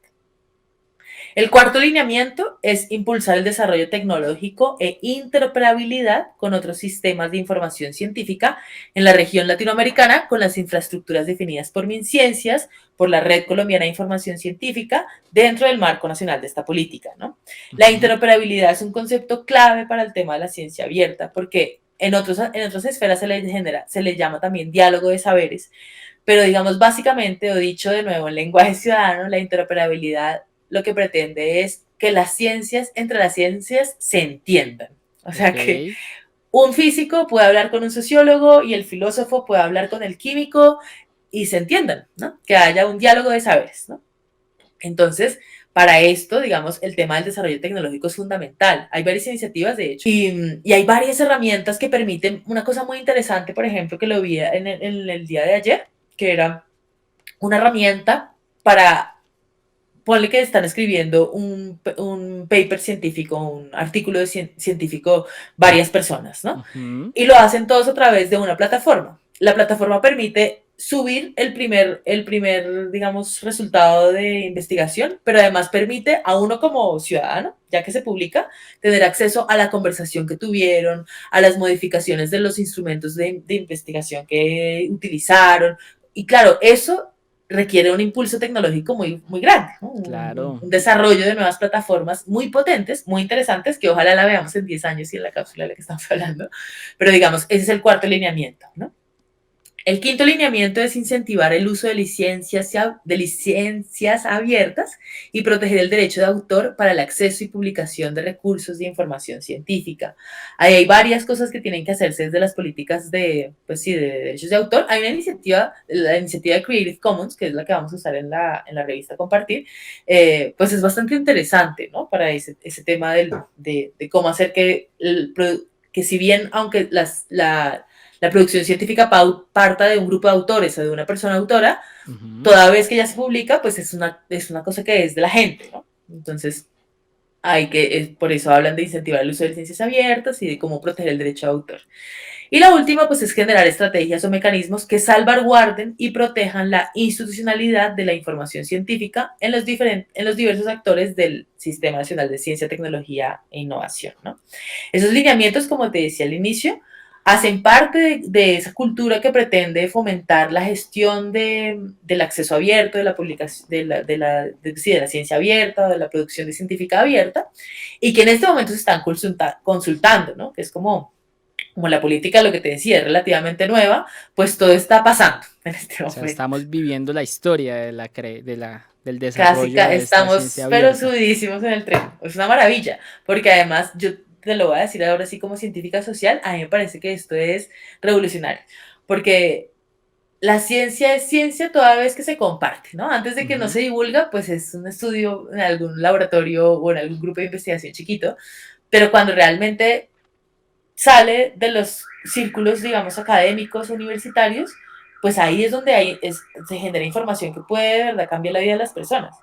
El cuarto lineamiento es impulsar el desarrollo tecnológico e interoperabilidad con otros sistemas de información científica en la región latinoamericana con las infraestructuras definidas por MinCiencias, por la Red Colombiana de Información Científica, dentro del marco nacional de esta política, ¿no? La ujú, interoperabilidad es un concepto clave para el tema de la ciencia abierta porque en otras esferas se le llama también diálogo de saberes, Pero digamos, básicamente, o dicho de nuevo en lenguaje ciudadano, la interoperabilidad lo que pretende es que las ciencias, entre las ciencias, se entiendan. O sea, Ok, que un físico puede hablar con un sociólogo y el filósofo puede hablar con el químico y se entiendan, ¿no? Que haya un diálogo de saberes, ¿no? Entonces, para esto, digamos, el tema del desarrollo tecnológico es fundamental. Hay varias iniciativas, de hecho, y hay varias herramientas que permiten una cosa muy interesante, por ejemplo, que lo vi en el día de ayer, que era una herramienta para, ponle que están escribiendo un paper científico, un artículo de científico, varias personas, ¿no? ujú, Y lo hacen todos a través de una plataforma. La plataforma permite subir digamos, resultado de investigación, pero además permite a uno como ciudadano, ya que se publica, tener acceso a la conversación que tuvieron, a las modificaciones de los instrumentos de investigación que utilizaron. Y claro, eso requiere un impulso tecnológico muy grande, ¿no? claro. Un desarrollo de nuevas plataformas muy potentes, muy interesantes, que ojalá la veamos en 10 años y en la cápsula de la que estamos hablando. Pero digamos, ese es el cuarto lineamiento, ¿no? El quinto lineamiento es incentivar el uso de licencias abiertas y proteger el derecho de autor para el acceso y publicación de recursos de información científica. Ahí hay varias cosas que tienen que hacerse desde las políticas pues sí, de derechos de autor. Hay una iniciativa, la iniciativa de Creative Commons, que es la que vamos a usar en la revista Compartir, pues es bastante interesante, ¿no? Para ese tema de cómo hacer que si bien, aunque la producción científica parta de un grupo de autores o de una persona autora, Ujú. toda vez que ya se publica, pues es una cosa que es de la gente, ¿no? Entonces, por eso hablan de incentivar el uso de licencias abiertas y de cómo proteger el derecho de autor. Y la última, pues, es generar estrategias o mecanismos que salvaguarden y protejan la institucionalidad de la información científica en los diversos actores del Sistema Nacional de Ciencia, Tecnología e Innovación, ¿no? Esos lineamientos, como te decía al inicio, hacen parte de esa cultura que pretende fomentar la gestión del acceso abierto, de la publicación, sí, de la ciencia abierta, de la producción de científica abierta, y que en este momento se están consultando, ¿no? Que es como la política, lo que te decía, es relativamente nueva, pues todo está pasando en este O sea, momento. estamos viviendo la historia del desarrollo de esta ciencia Estamos, pero abierta. subidísimos en el tren. Es una maravilla, porque además, yo te lo voy a decir ahora sí como científica social, a mí me parece que esto es revolucionario, porque la ciencia es ciencia toda vez que se comparte, ¿no? Antes de que no Ujú. se divulga, pues es un estudio en algún laboratorio o en algún grupo de investigación chiquito, pero cuando realmente sale de los círculos, digamos, académicos, universitarios, pues ahí es donde se genera información que puede de verdad cambiar la vida de las personas.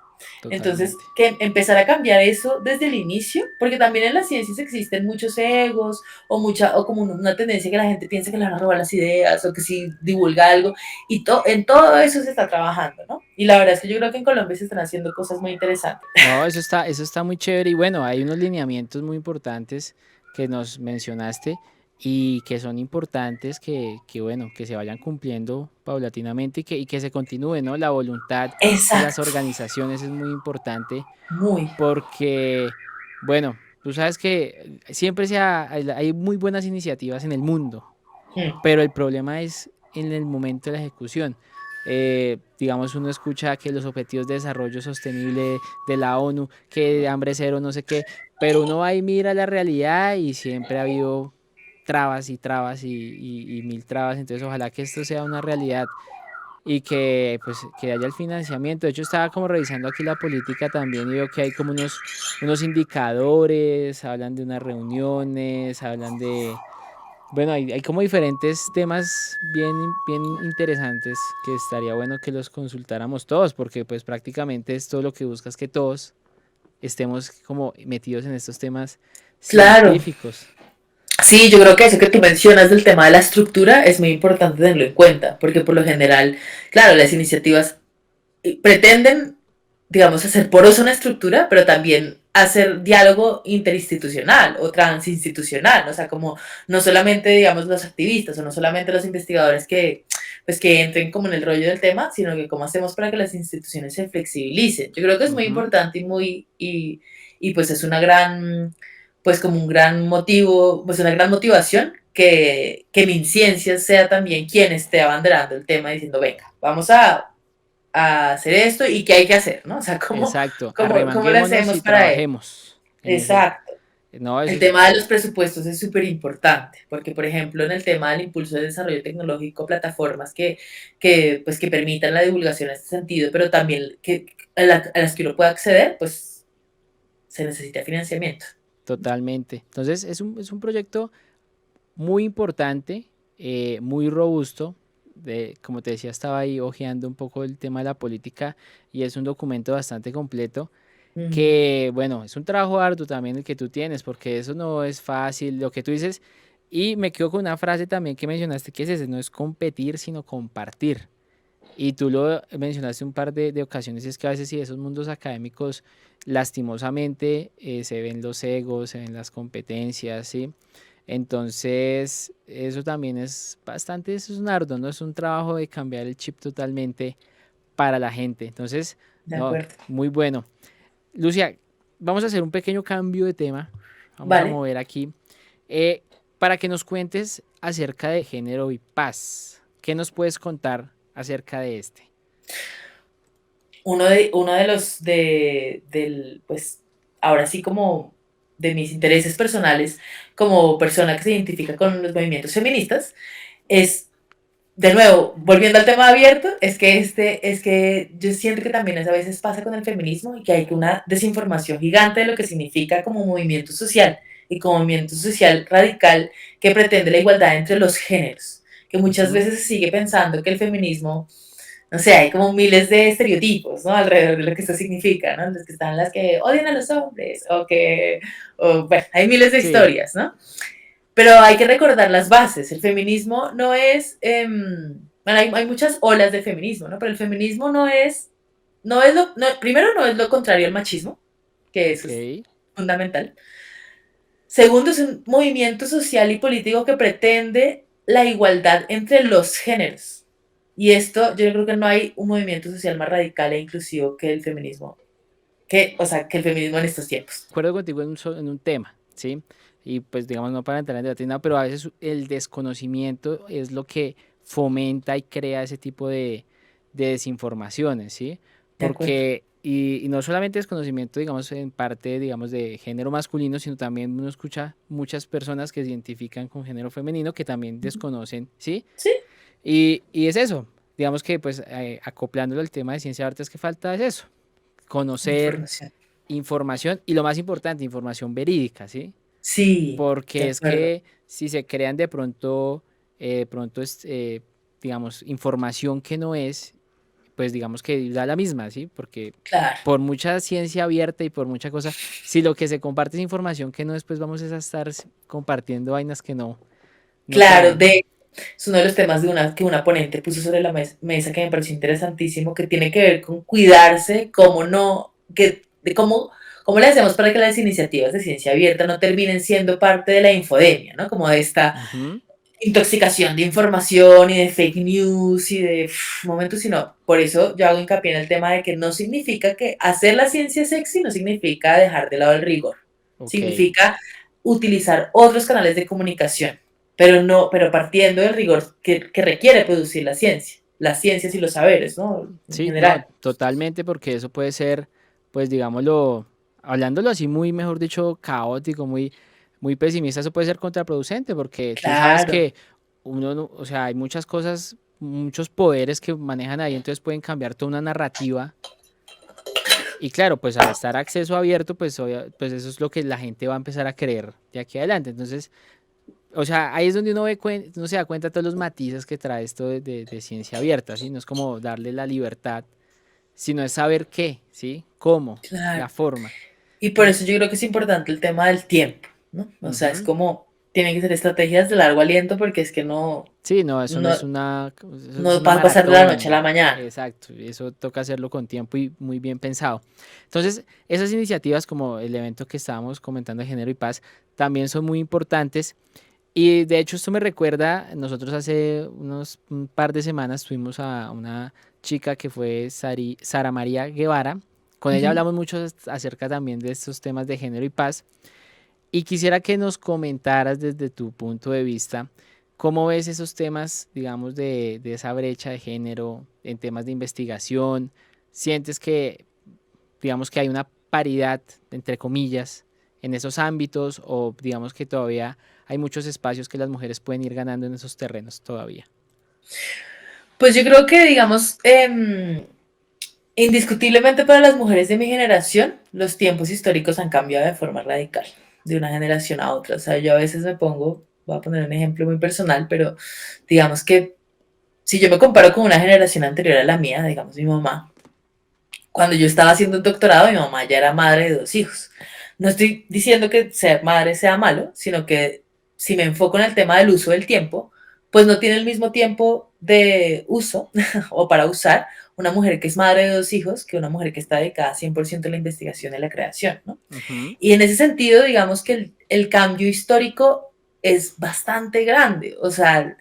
Entonces, Totalmente. que empezar a cambiar eso desde el inicio, porque también en las ciencias existen muchos egos o como una tendencia que la gente piensa que le van a robar las ideas o que si divulga algo, y en todo eso se está trabajando, ¿no? Y la verdad es que yo creo que en Colombia se están haciendo cosas muy interesantes. No, eso está muy chévere y bueno, hay unos lineamientos muy importantes que nos mencionaste y que son importantes que bueno, que se vayan cumpliendo paulatinamente y que se continúe, ¿no? La voluntad de las Exacto, organizaciones es muy importante muy. porque, bueno, tú sabes que siempre hay muy buenas iniciativas en el mundo, Mm. pero el problema es en el momento de la ejecución. Digamos, uno escucha que los objetivos de desarrollo sostenible de la ONU, que hambre cero, no sé qué, pero uno va y mira la realidad y siempre ha habido trabas y trabas y mil trabas, entonces ojalá que esto sea una realidad y que pues que haya el financiamiento. De hecho, estaba como revisando aquí la política también y veo que hay como unos indicadores, hablan de unas reuniones, hablan de bueno, hay como diferentes temas bien interesantes que estaría bueno que los consultáramos todos, porque pues prácticamente esto lo que busca es que todos estemos como metidos en estos temas Claro. científicos. Sí, yo creo que eso que tú mencionas del tema de la estructura es muy importante tenerlo en cuenta, porque por lo general, claro, las iniciativas pretenden, digamos, hacer porosa una estructura, pero también hacer diálogo interinstitucional o transinstitucional, o sea, como no solamente, digamos, los activistas o no solamente los investigadores pues, que entren como en el rollo del tema, sino que cómo hacemos para que las instituciones se flexibilicen. Yo creo que es muy Ujú. importante y pues es una gran, pues como un gran motivo, pues una gran motivación que MinCiencias sea también quien esté abanderando el tema diciendo, venga, vamos a hacer esto y qué hay que hacer, ¿no? O sea, Exacto, cómo le arremanguémonos hacemos y para él? trabajemos en ese. Exacto. No, eso El es tema de los presupuestos es súper importante, porque por ejemplo en el tema del impulso de desarrollo tecnológico, plataformas pues, que permitan la divulgación en este sentido, pero también a las que uno pueda acceder, pues se necesita financiamiento. totalmente. Entonces es un proyecto muy importante, muy robusto. Como te decía, estaba ahí hojeando un poco el tema de la política y es un documento bastante completo Ujú. que, bueno, es un trabajo arduo también el que tú tienes, porque eso no es fácil, lo que tú dices. Y me quedo con una frase también que mencionaste, que es ese, no es competir, sino compartir. Y tú lo mencionaste un par de ocasiones, es que a veces sí, esos mundos académicos, lastimosamente, se ven los egos, se ven las competencias, ¿sí? Entonces, eso también es bastante, eso es un arduo, ¿no? Es un trabajo de cambiar el chip totalmente para la gente. Entonces, De no, acuerdo. muy bueno. Lucia, vamos a hacer un pequeño cambio de tema. Vamos a Vale. mover aquí. eh, para que nos cuentes acerca de género y paz. ¿Qué nos puedes contar acerca de este? Uno de los, pues, ahora sí como de mis intereses personales como persona que se identifica con los movimientos feministas, es, de nuevo, volviendo al tema abierto, es que yo siento que también a veces pasa con el feminismo y que hay una desinformación gigante de lo que significa como movimiento social y como movimiento social radical que pretende la igualdad entre los géneros, que muchas Ujú. veces se sigue pensando que el feminismo, no sé, hay como miles de estereotipos, ¿no? Alrededor de lo que esto significa, ¿no? Los que están las que odian a los hombres, bueno, hay miles de Sí, historias, ¿no? Pero hay que recordar las bases. El feminismo no es, bueno, hay muchas olas de feminismo, ¿no? Pero el feminismo primero no es lo contrario al machismo, que eso es ok. fundamental. Segundo, es un movimiento social y político que pretende la igualdad entre los géneros. Y esto, yo creo que no hay un movimiento social más radical e inclusivo que el feminismo, o sea, que el feminismo en estos tiempos. Acuerdo contigo en un tema, ¿sí? Y pues digamos, no para entrar en debate, nada, pero a veces el desconocimiento es lo que fomenta y crea ese tipo de desinformaciones, ¿sí? De acuerdo. Porque, y no solamente desconocimiento, digamos, en parte, digamos, de género masculino, sino también uno escucha muchas personas que se identifican con género femenino que también desconocen, ¿sí? Sí, Y es eso, digamos que pues acoplándolo al tema de ciencia de arte es que falta es eso, conocer información. información y lo más importante, información verídica, ¿sí? Sí, de Porque es acuerdo. que si se crean de pronto es, digamos, información que no es, pues digamos que da la misma, ¿sí? Porque Claro. por mucha ciencia abierta y por mucha cosa, si lo que se comparte es información que no, después vamos a estar compartiendo vainas que no Claro, traen. es uno de los temas que una ponente puso sobre la mesa que me pareció interesantísimo, que tiene que ver con cuidarse, cómo no, de cómo le hacemos para que las iniciativas de ciencia abierta no terminen siendo parte de la infodemia, ¿no? Como de esta Ujú. intoxicación de información y de fake news y de momentos, sino por eso yo hago hincapié en el tema de que no significa que hacer la ciencia sexy no significa dejar de lado el rigor, Ok, significa utilizar otros canales de comunicación, pero partiendo del rigor que requiere producir las ciencias y los saberes, ¿no? En sí, no, general. totalmente, porque eso puede ser, pues digámoslo, hablándolo así muy, mejor dicho, caótico, muy pesimista, eso puede ser contraproducente, porque tú sabes Claro, que uno, o sea, hay muchas cosas, muchos poderes que manejan ahí, entonces pueden cambiar toda una narrativa. Y claro, pues al estar acceso abierto, pues, pues eso es lo que la gente va a empezar a creer de aquí adelante. Entonces, o sea, ahí es donde uno se da cuenta de todos los matices que trae esto de ciencia abierta, ¿sí? No es como darle la libertad, sino es saber qué, ¿sí? ¿Cómo? La claro. forma. Y por eso yo creo que es importante el tema del tiempo, ¿no? O sea, es Ujú. como, tienen que ser estrategias de largo aliento porque es que Sí, no, eso no no, es eso es no una va a pasar de la noche a maratón. la mañana. Exacto, y eso toca hacerlo con tiempo y muy bien pensado. Entonces, esas iniciativas como el evento que estábamos comentando de Género y Paz también son muy importantes. Y de hecho esto me recuerda, nosotros hace un par de semanas tuvimos a una chica que fue Sara María Guevara. Con ella Ujú. hablamos mucho acerca también de estos temas de género y paz. Y quisiera que nos comentaras desde tu punto de vista, ¿cómo ves esos temas, digamos, de esa brecha de género en temas de investigación? ¿Sientes que, digamos, que hay una paridad, entre comillas, en esos ámbitos o digamos que todavía hay muchos espacios que las mujeres pueden ir ganando en esos terrenos todavía? Pues yo creo que, digamos, indiscutiblemente para las mujeres de mi generación, los tiempos históricos han cambiado de forma radical, de una generación a otra. O sea, yo a veces me pongo, voy a poner un ejemplo muy personal, pero digamos que si yo me comparo con una generación anterior a la mía, digamos mi mamá, cuando yo estaba haciendo un doctorado, mi mamá ya era madre de 2 hijos. No estoy diciendo que ser madre sea malo, sino que si me enfoco en el tema del uso del tiempo, pues no tiene el mismo tiempo de uso o para usar una mujer que es madre de 2 hijos que una mujer que está dedicada 100% a la investigación y la creación, ¿no? Ujú. Y en ese sentido, digamos que el cambio histórico es bastante grande. O sea,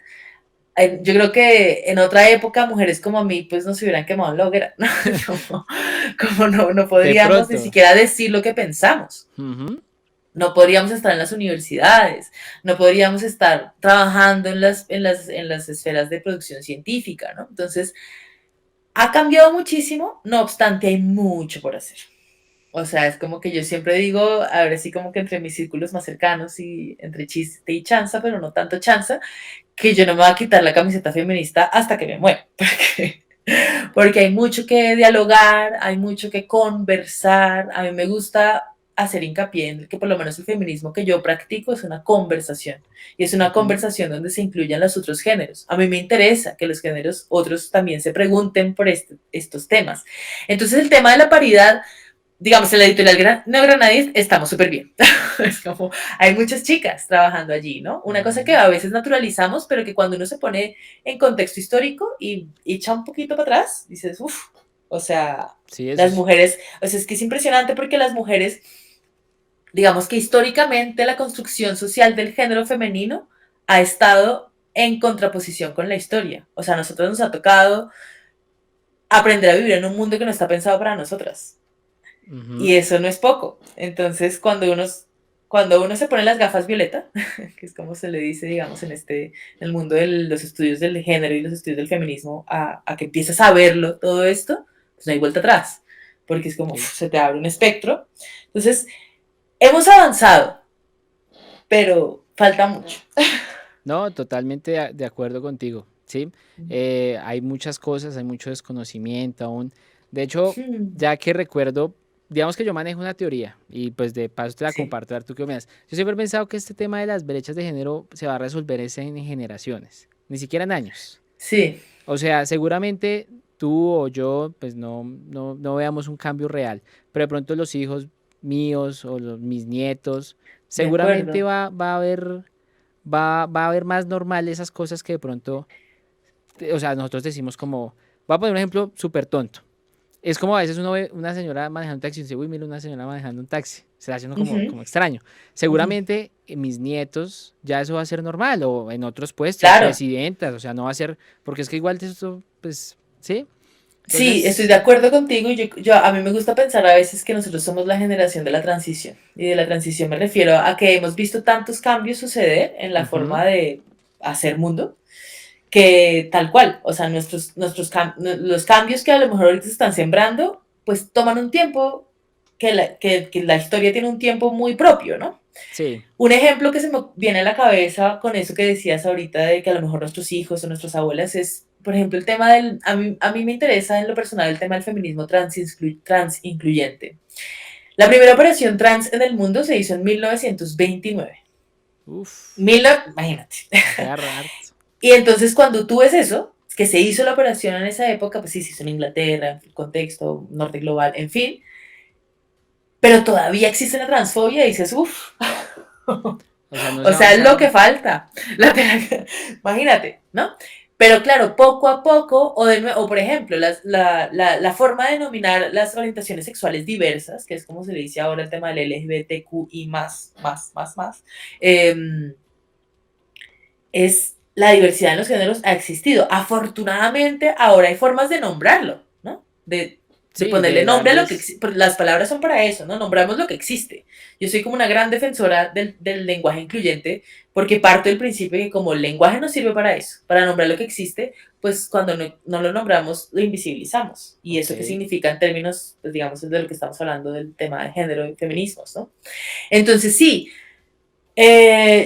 yo creo que en otra época mujeres como a mí pues nos hubieran quemado en la hoguera, ¿no? Como no De podríamos ni pronto. siquiera decir lo que pensamos. Ujú. No podríamos estar en las universidades, no podríamos estar trabajando en las esferas de producción científica, ¿no? Entonces, ha cambiado muchísimo, no obstante, hay mucho por hacer. O sea, es como que yo siempre digo, ahora sí como que entre mis círculos más cercanos y entre chiste y chanza, pero no tanto chanza, que yo no me voy a quitar la camiseta feminista hasta que me muera, porque hay mucho que dialogar, hay mucho que conversar. A mí me gusta hacer hincapié en que por lo menos el feminismo que yo practico es una conversación y es una Ujú. conversación donde se incluyan los otros géneros. A mí me interesa que los géneros otros también se pregunten por estos temas. Entonces el tema de la paridad, digamos, en la editorial Neogranadis estamos súper bien. Es como, hay muchas chicas trabajando allí, ¿no? Una cosa que Ujú. a veces naturalizamos, pero que cuando uno se pone en contexto histórico y echa un poquito para atrás, dices, uff, o sea, Sí, eso las es. mujeres, o sea, es que es impresionante porque las mujeres, digamos que históricamente la construcción social del género femenino ha estado en contraposición con la historia. O sea, a nosotros nos ha tocado aprender a vivir en un mundo que no está pensado para nosotras. Y Ujú. eso no es poco. Entonces, cuando uno se pone las gafas violeta, que es como se le dice, digamos, en el mundo de los estudios del género y los estudios del feminismo, a que empiezas a verlo todo esto, pues no hay vuelta atrás, porque es como Sí. se te abre un espectro. Entonces, hemos avanzado, pero falta mucho. No, totalmente de acuerdo contigo, ¿sí? Hay muchas cosas, hay mucho desconocimiento aún. De hecho, Hmm, ya que recuerdo, digamos que yo manejo una teoría y pues de paso te la sí, comparto, a ver tú qué opinas. Yo siempre he pensado que este tema de las brechas de género se va a resolver es en generaciones, ni siquiera en años. sí, O sea, seguramente tú o yo, pues no veamos un cambio real, pero de pronto los hijos míos o mis nietos, de seguramente acuerdo. va a haber va a haber más normal esas cosas que de pronto, o sea, nosotros decimos como, voy a poner un ejemplo súper tonto. Es como a veces uno ve una señora manejando un taxi y dice, uy, mira una señora manejando un taxi. Se está haciendo como, Ujú, como extraño. ujú. Seguramente mis nietos ya eso va a ser normal o en otros puestos, Claro. presidentas, o sea, no va a ser, porque es que igual eso, pues, ¿sí? Sí, estoy de Entonces, acuerdo contigo y a mí me gusta pensar a veces que nosotros somos la generación de la transición. Y de la transición me refiero a que hemos visto tantos cambios suceder en la ujú, forma de hacer mundo que tal cual, o sea, los cambios que a lo mejor ahorita se están sembrando, pues toman un tiempo, que la historia tiene un tiempo muy propio, ¿no? sí, Un ejemplo que se me viene a la cabeza con eso que decías ahorita de que a lo mejor nuestros hijos o nuestras abuelas es, por ejemplo, el tema a mí me interesa en lo personal el tema del feminismo trans incluyente. La primera operación trans en el mundo se hizo en 1929. uff, Imagínate. hace harto. Y entonces cuando tú ves eso, que se hizo la operación en esa época, pues sí, se hizo en Inglaterra, en el contexto, norte global, en fin, pero todavía existe la transfobia y dices, uff, O sea, no se o ha sea, es lo que avanzado. falta. Imagínate, ¿no? Pero claro, poco a poco, o por ejemplo, la forma de denominar las orientaciones sexuales diversas, que es como se le dice ahora el tema del LGBTQI más, es la diversidad en los géneros ha existido. Afortunadamente, ahora hay formas de nombrarlo, ¿no? de Sí, ponerle de nombre a lo que darles, existe, las palabras son para eso, ¿no? Nombramos lo que existe. Yo soy como una gran defensora del lenguaje incluyente porque parto del principio de que como el lenguaje nos sirve para eso, para nombrar lo que existe, pues cuando no lo nombramos, lo invisibilizamos. ¿Y ok, eso qué significa en términos, pues digamos, de lo que estamos hablando del tema de género y feminismos, ¿no? Entonces sí,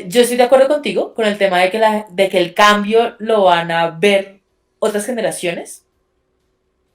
yo estoy de acuerdo contigo con el tema de que el cambio lo van a ver otras generaciones,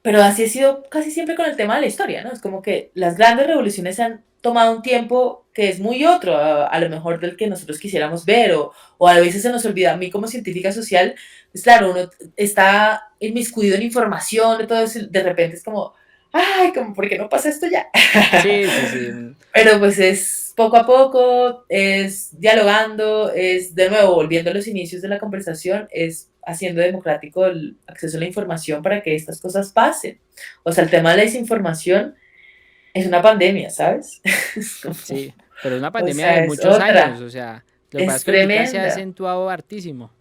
pero así ha sido casi siempre con el tema de la historia, ¿no? Es como que las grandes revoluciones se han tomado un tiempo que es muy otro, a lo mejor del que nosotros quisiéramos ver, o a veces se nos olvida. A mí como científica social, pues claro, uno está inmiscuido en información, de todo eso, de repente es como, ay, como, ¿por qué no pasa esto ya? sí, sí, sí, Pero pues es poco a poco, es dialogando, es de nuevo volviendo a los inicios de la conversación, es haciendo democrático el acceso a la información para que estas cosas pasen. O sea, el tema de la desinformación es una pandemia, ¿sabes? Es como, sí, pero es una o pandemia de sea, es muchos años, otra, o sea, lo que pasa es es que ahorita se ha tremenda, acentuado hartísimo.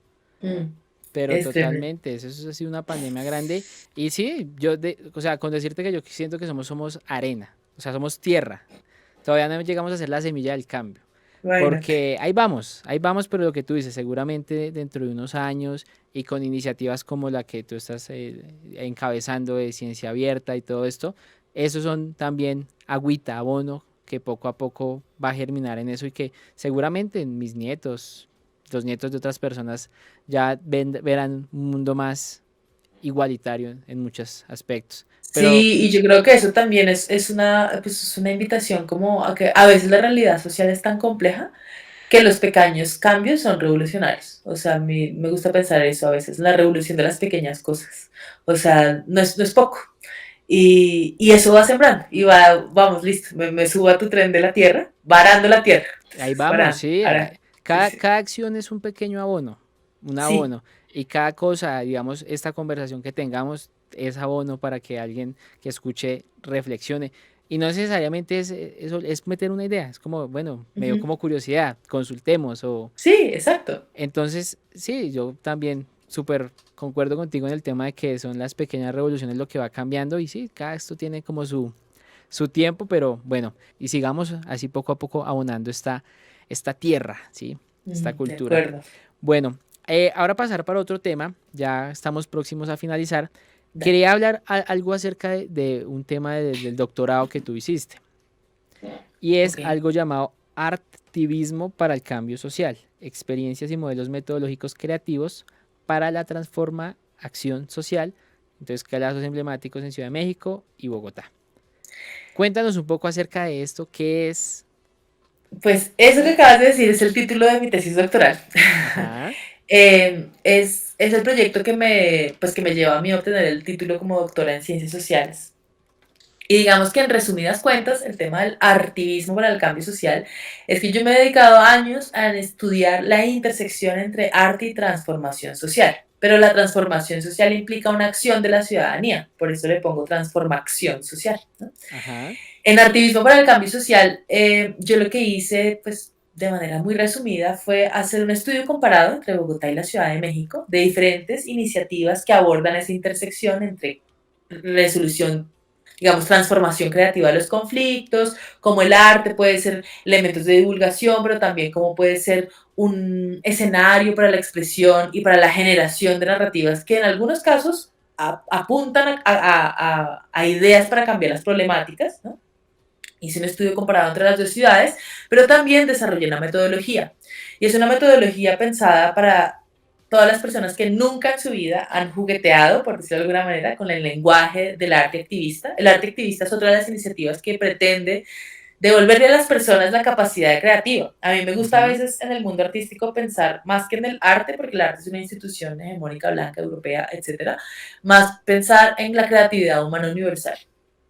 mm, Pero es tremenda. totalmente, eso ha sido una pandemia grande. Y sí, o sea, con decirte que yo siento que somos arena, o sea, somos tierra. Todavía no llegamos a ser la semilla del cambio. Imagínate. Porque ahí vamos, pero lo que tú dices, seguramente dentro de unos años y con iniciativas como la que tú estás encabezando de ciencia abierta y todo esto, esos son también agüita, abono, que poco a poco va a germinar en eso y que seguramente mis nietos, los nietos de otras personas, ya verán un mundo más igualitario en muchos aspectos. Pero Sí, y yo creo que eso también pues es una invitación como a que a veces la realidad social es tan compleja que los pequeños cambios son revolucionarios. O sea, a mí me gusta pensar eso a veces, la revolución de las pequeñas cosas. O sea, no es poco. Y eso va sembrando. Y vamos, listo, me subo a tu tren de la tierra, varando la tierra. ahí Entonces, vamos, sí. sí, sí. Cada acción es un pequeño abono, un Sí. abono. Y cada cosa, digamos, esta conversación que tengamos es abono para que alguien que escuche reflexione. Y no necesariamente eso es meter una idea, es como, bueno, me dio Ujú. como curiosidad, consultemos. O Sí, exacto. entonces, sí, yo también súper concuerdo contigo en el tema de que son las pequeñas revoluciones lo que va cambiando. Y sí, cada esto tiene como su tiempo, pero bueno, y sigamos así poco a poco abonando esta tierra, ¿sí? Esta De cultura. acuerdo. Bueno, ahora pasar para otro tema, ya estamos próximos a finalizar. Dale. Quería hablar algo acerca de un tema del doctorado que tú hiciste, y es Ok. algo llamado artivismo para el cambio social, experiencias y modelos metodológicos creativos para la acción social, entonces casos emblemáticos en Ciudad de México y Bogotá. Cuéntanos un poco acerca de esto, qué es. Pues eso que acabas de decir es el título de mi tesis doctoral. Ajá, Es el proyecto pues, que me lleva a mí a obtener el título como doctora en ciencias sociales. Y digamos que en resumidas cuentas, el tema del artivismo para el cambio social es que yo me he dedicado años a estudiar la intersección entre arte y transformación social. Pero la transformación social implica una acción de la ciudadanía, por eso le pongo transformación social, ¿no? ajá, En Artivismo para el Cambio Social, yo lo que hice, pues de manera muy resumida, fue hacer un estudio comparado entre Bogotá y la Ciudad de México de diferentes iniciativas que abordan esa intersección entre resolución, digamos, transformación creativa de los conflictos, como el arte puede ser elementos de divulgación, pero también como puede ser un escenario para la expresión y para la generación de narrativas que en algunos casos apuntan a ideas para cambiar las problemáticas, ¿no? Hice un estudio comparado entre las dos ciudades, pero también desarrollé una metodología. Y es una metodología pensada para todas las personas que nunca en su vida han jugueteado, por decirlo de alguna manera, con el lenguaje del arte activista. El arte activista es otra de las iniciativas que pretende devolverle a las personas la capacidad creativa. A mí me gusta a ujú, veces en el mundo artístico pensar más que en el arte, porque el arte es una institución hegemónica, blanca, europea, etcétera, más pensar en la creatividad humana universal.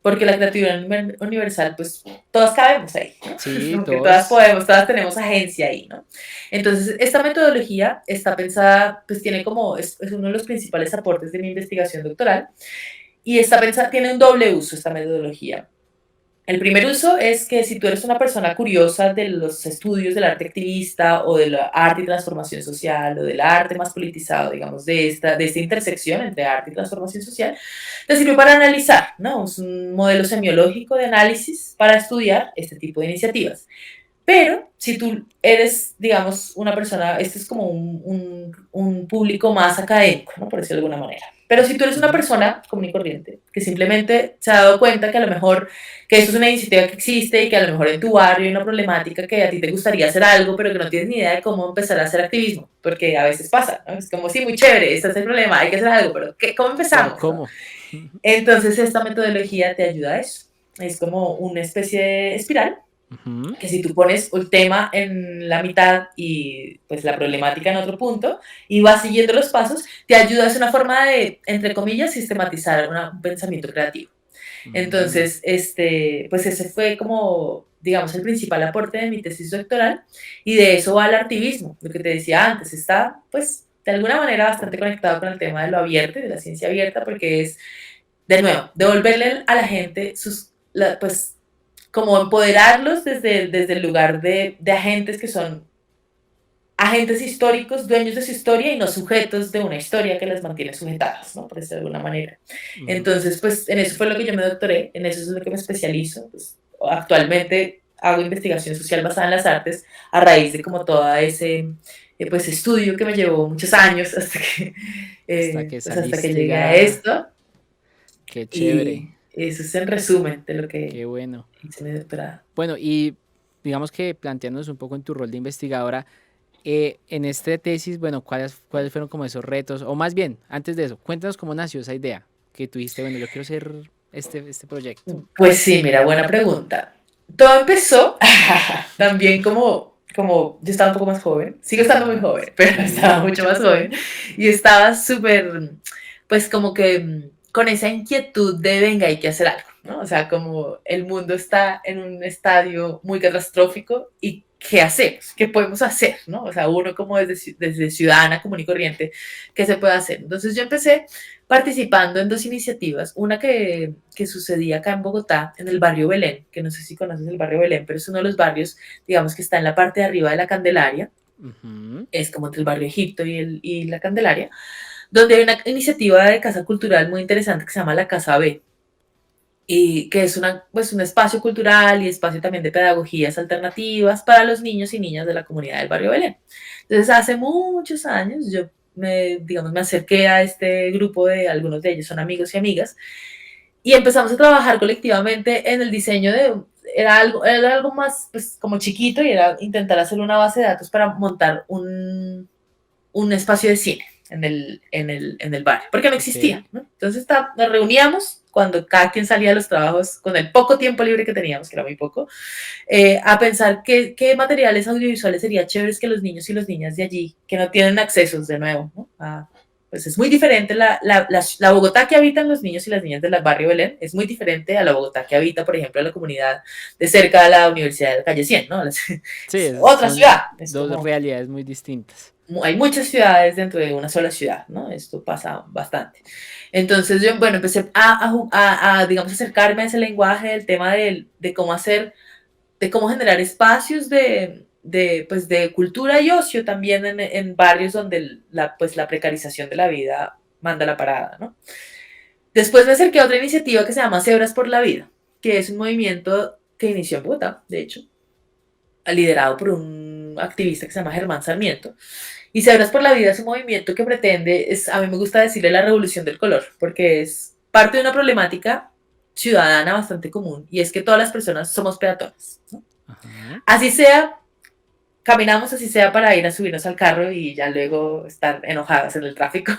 Porque la creatividad universal, pues todas cabemos ahí, ¿no? sí, Como que todas todos, podemos, todas tenemos agencia ahí, ¿no? Entonces, esta metodología está pensada, pues tiene como, es uno de los principales aportes de mi investigación doctoral, y está pensada, tiene un doble uso esta metodología. El primer uso es que si tú eres una persona curiosa de los estudios del arte activista o del arte y transformación social o del arte más politizado, digamos, de esta intersección entre arte y transformación social, te sirve para analizar, ¿no? Es un modelo semiológico de análisis para estudiar este tipo de iniciativas. Pero si tú eres, digamos, una persona, este es como un público más académico, ¿no? Por decirlo de alguna manera. Pero si tú eres una persona común y corriente, que simplemente se ha dado cuenta que a lo mejor que esto es una iniciativa que existe y que a lo mejor en tu barrio hay una problemática que a ti te gustaría hacer algo, pero que no tienes ni idea de cómo empezar a hacer activismo, porque a veces pasa, ¿no? Es como, sí, muy chévere, este es el problema, hay que hacer algo, pero ¿cómo Pero empezamos, no? ¿cómo? Entonces esta metodología te ayuda a eso. Es como una especie de espiral Ujú. que si tú pones el tema en la mitad y pues la problemática en otro punto y vas siguiendo los pasos, te ayuda, es una forma de, entre comillas, sistematizar un pensamiento creativo. Mm. Entonces, pues ese fue como, digamos, el principal aporte de mi tesis doctoral y de eso va el artivismo, lo que te decía antes, está pues de alguna manera bastante conectado con el tema de lo abierto y de la ciencia abierta porque es, de nuevo, devolverle a la gente pues como empoderarlos desde el lugar de agentes que son agentes históricos, dueños de su historia y no sujetos de una historia que les mantiene sujetadas, ¿no? Por decirlo de alguna manera. Ujú. Entonces, pues en eso fue lo que yo me doctoré, en eso es lo que me especializo. Pues, actualmente hago investigación social basada en las artes a raíz de como todo ese pues, estudio que me llevó muchos años Hasta que pues hasta que saliste llegué a ya. esto. Qué chévere, Y eso es el resumen de lo que qué bueno. hice en mi doctorado. Bueno, y digamos que planteándonos un poco en tu rol de investigadora, en esta tesis, bueno, ¿cuáles fueron como esos retos? O más bien, antes de eso, cuéntanos cómo nació esa idea que tú dijiste, bueno, yo quiero hacer este proyecto. Pues sí, mira, buena pregunta. Todo empezó también como yo estaba un poco más joven, sigo estando muy Ajá, joven, pero sí. estaba mucho más joven y estaba súper, pues como que con esa inquietud de venga, hay que hacer algo, ¿no? O sea, como el mundo está en un estadio muy catastrófico y ¿qué hacemos? ¿Qué podemos hacer? ¿No? O sea, uno como desde ciudadana común y corriente, ¿qué se puede hacer? Entonces yo empecé participando en dos iniciativas, una que sucedía acá en Bogotá, en el barrio Belén, que no sé si conoces el barrio Belén, pero es uno de los barrios, digamos, que está en la parte de arriba de la Candelaria, Ujú. es como entre el barrio Egipto y la Candelaria, donde hay una iniciativa de casa cultural muy interesante que se llama la Casa B, y que es pues un espacio cultural y espacio también de pedagogías alternativas para los niños y niñas de la comunidad del barrio Belén. Entonces, hace muchos años yo digamos, me acerqué a este grupo de algunos de ellos, son amigos y amigas, y empezamos a trabajar colectivamente en el diseño era algo más pues, como chiquito y era intentar hacer una base de datos para montar un espacio de cine en el barrio, porque no Ok. existía, ¿no? Entonces nos reuníamos cuando cada quien salía de los trabajos, con el poco tiempo libre que teníamos, que era muy poco, a pensar qué materiales audiovisuales sería chéveres que los niños y las niñas de allí, que no tienen accesos de nuevo, ¿no? Pues es muy diferente la Bogotá que habitan los niños y las niñas del barrio Belén, es muy diferente a la Bogotá que habita, por ejemplo, la comunidad de cerca de la Universidad de Calle 100, ¿no? Es Sí, otra son ciudad, es dos como realidades muy distintas. hay muchas ciudades dentro de una sola ciudad, ¿no? Esto pasa bastante. Entonces yo, bueno, empecé digamos, acercarme a ese lenguaje, del tema de cómo hacer, de cómo generar espacios pues, de cultura y ocio también en barrios donde pues, la precarización de la vida manda la parada, ¿no? Después me acerqué a otra iniciativa que se llama Cebras por la Vida, que es un movimiento que inició en Bogotá, de hecho, liderado por un activista que se llama Germán Sarmiento. Y Cebras por la Vida es un movimiento que pretende, a mí me gusta decirle la revolución del color, porque es parte de una problemática ciudadana bastante común, y es que todas las personas somos peatones, ¿no? Ajá. Así sea, caminamos así sea para ir a subirnos al carro y ya luego estar enojadas en el tráfico,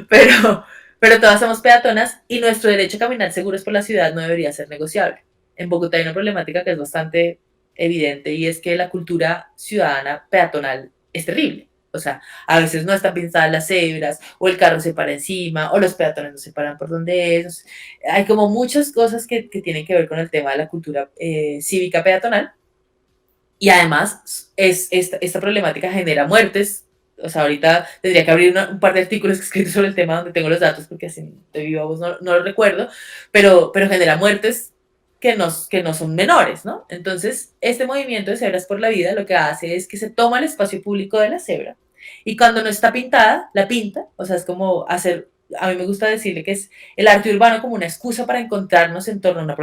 pero, pero todas somos peatonas y nuestro derecho a caminar seguros por la ciudad no debería ser negociable. En Bogotá hay una problemática que es bastante evidente y es que la cultura ciudadana peatonal es terrible. O sea, a veces no están pintadas las cebras, o el carro se para encima, o los peatones no se paran por donde es. Hay como muchas cosas que tienen que ver con el tema de la cultura cívica peatonal. Y además, esta problemática genera muertes. O sea, ahorita tendría que abrir un par de artículos escritos sobre el tema donde tengo los datos, porque así de viva voz no lo recuerdo, pero genera muertes que no son menores, ¿no? Entonces, este movimiento de Cebras por la Vida lo que hace es que se toma el espacio público de la cebra y cuando no está pintada, la pinta, o sea, es como hacer, a mí me gusta decirle que es el arte urbano como una excusa para encontrarnos en torno a una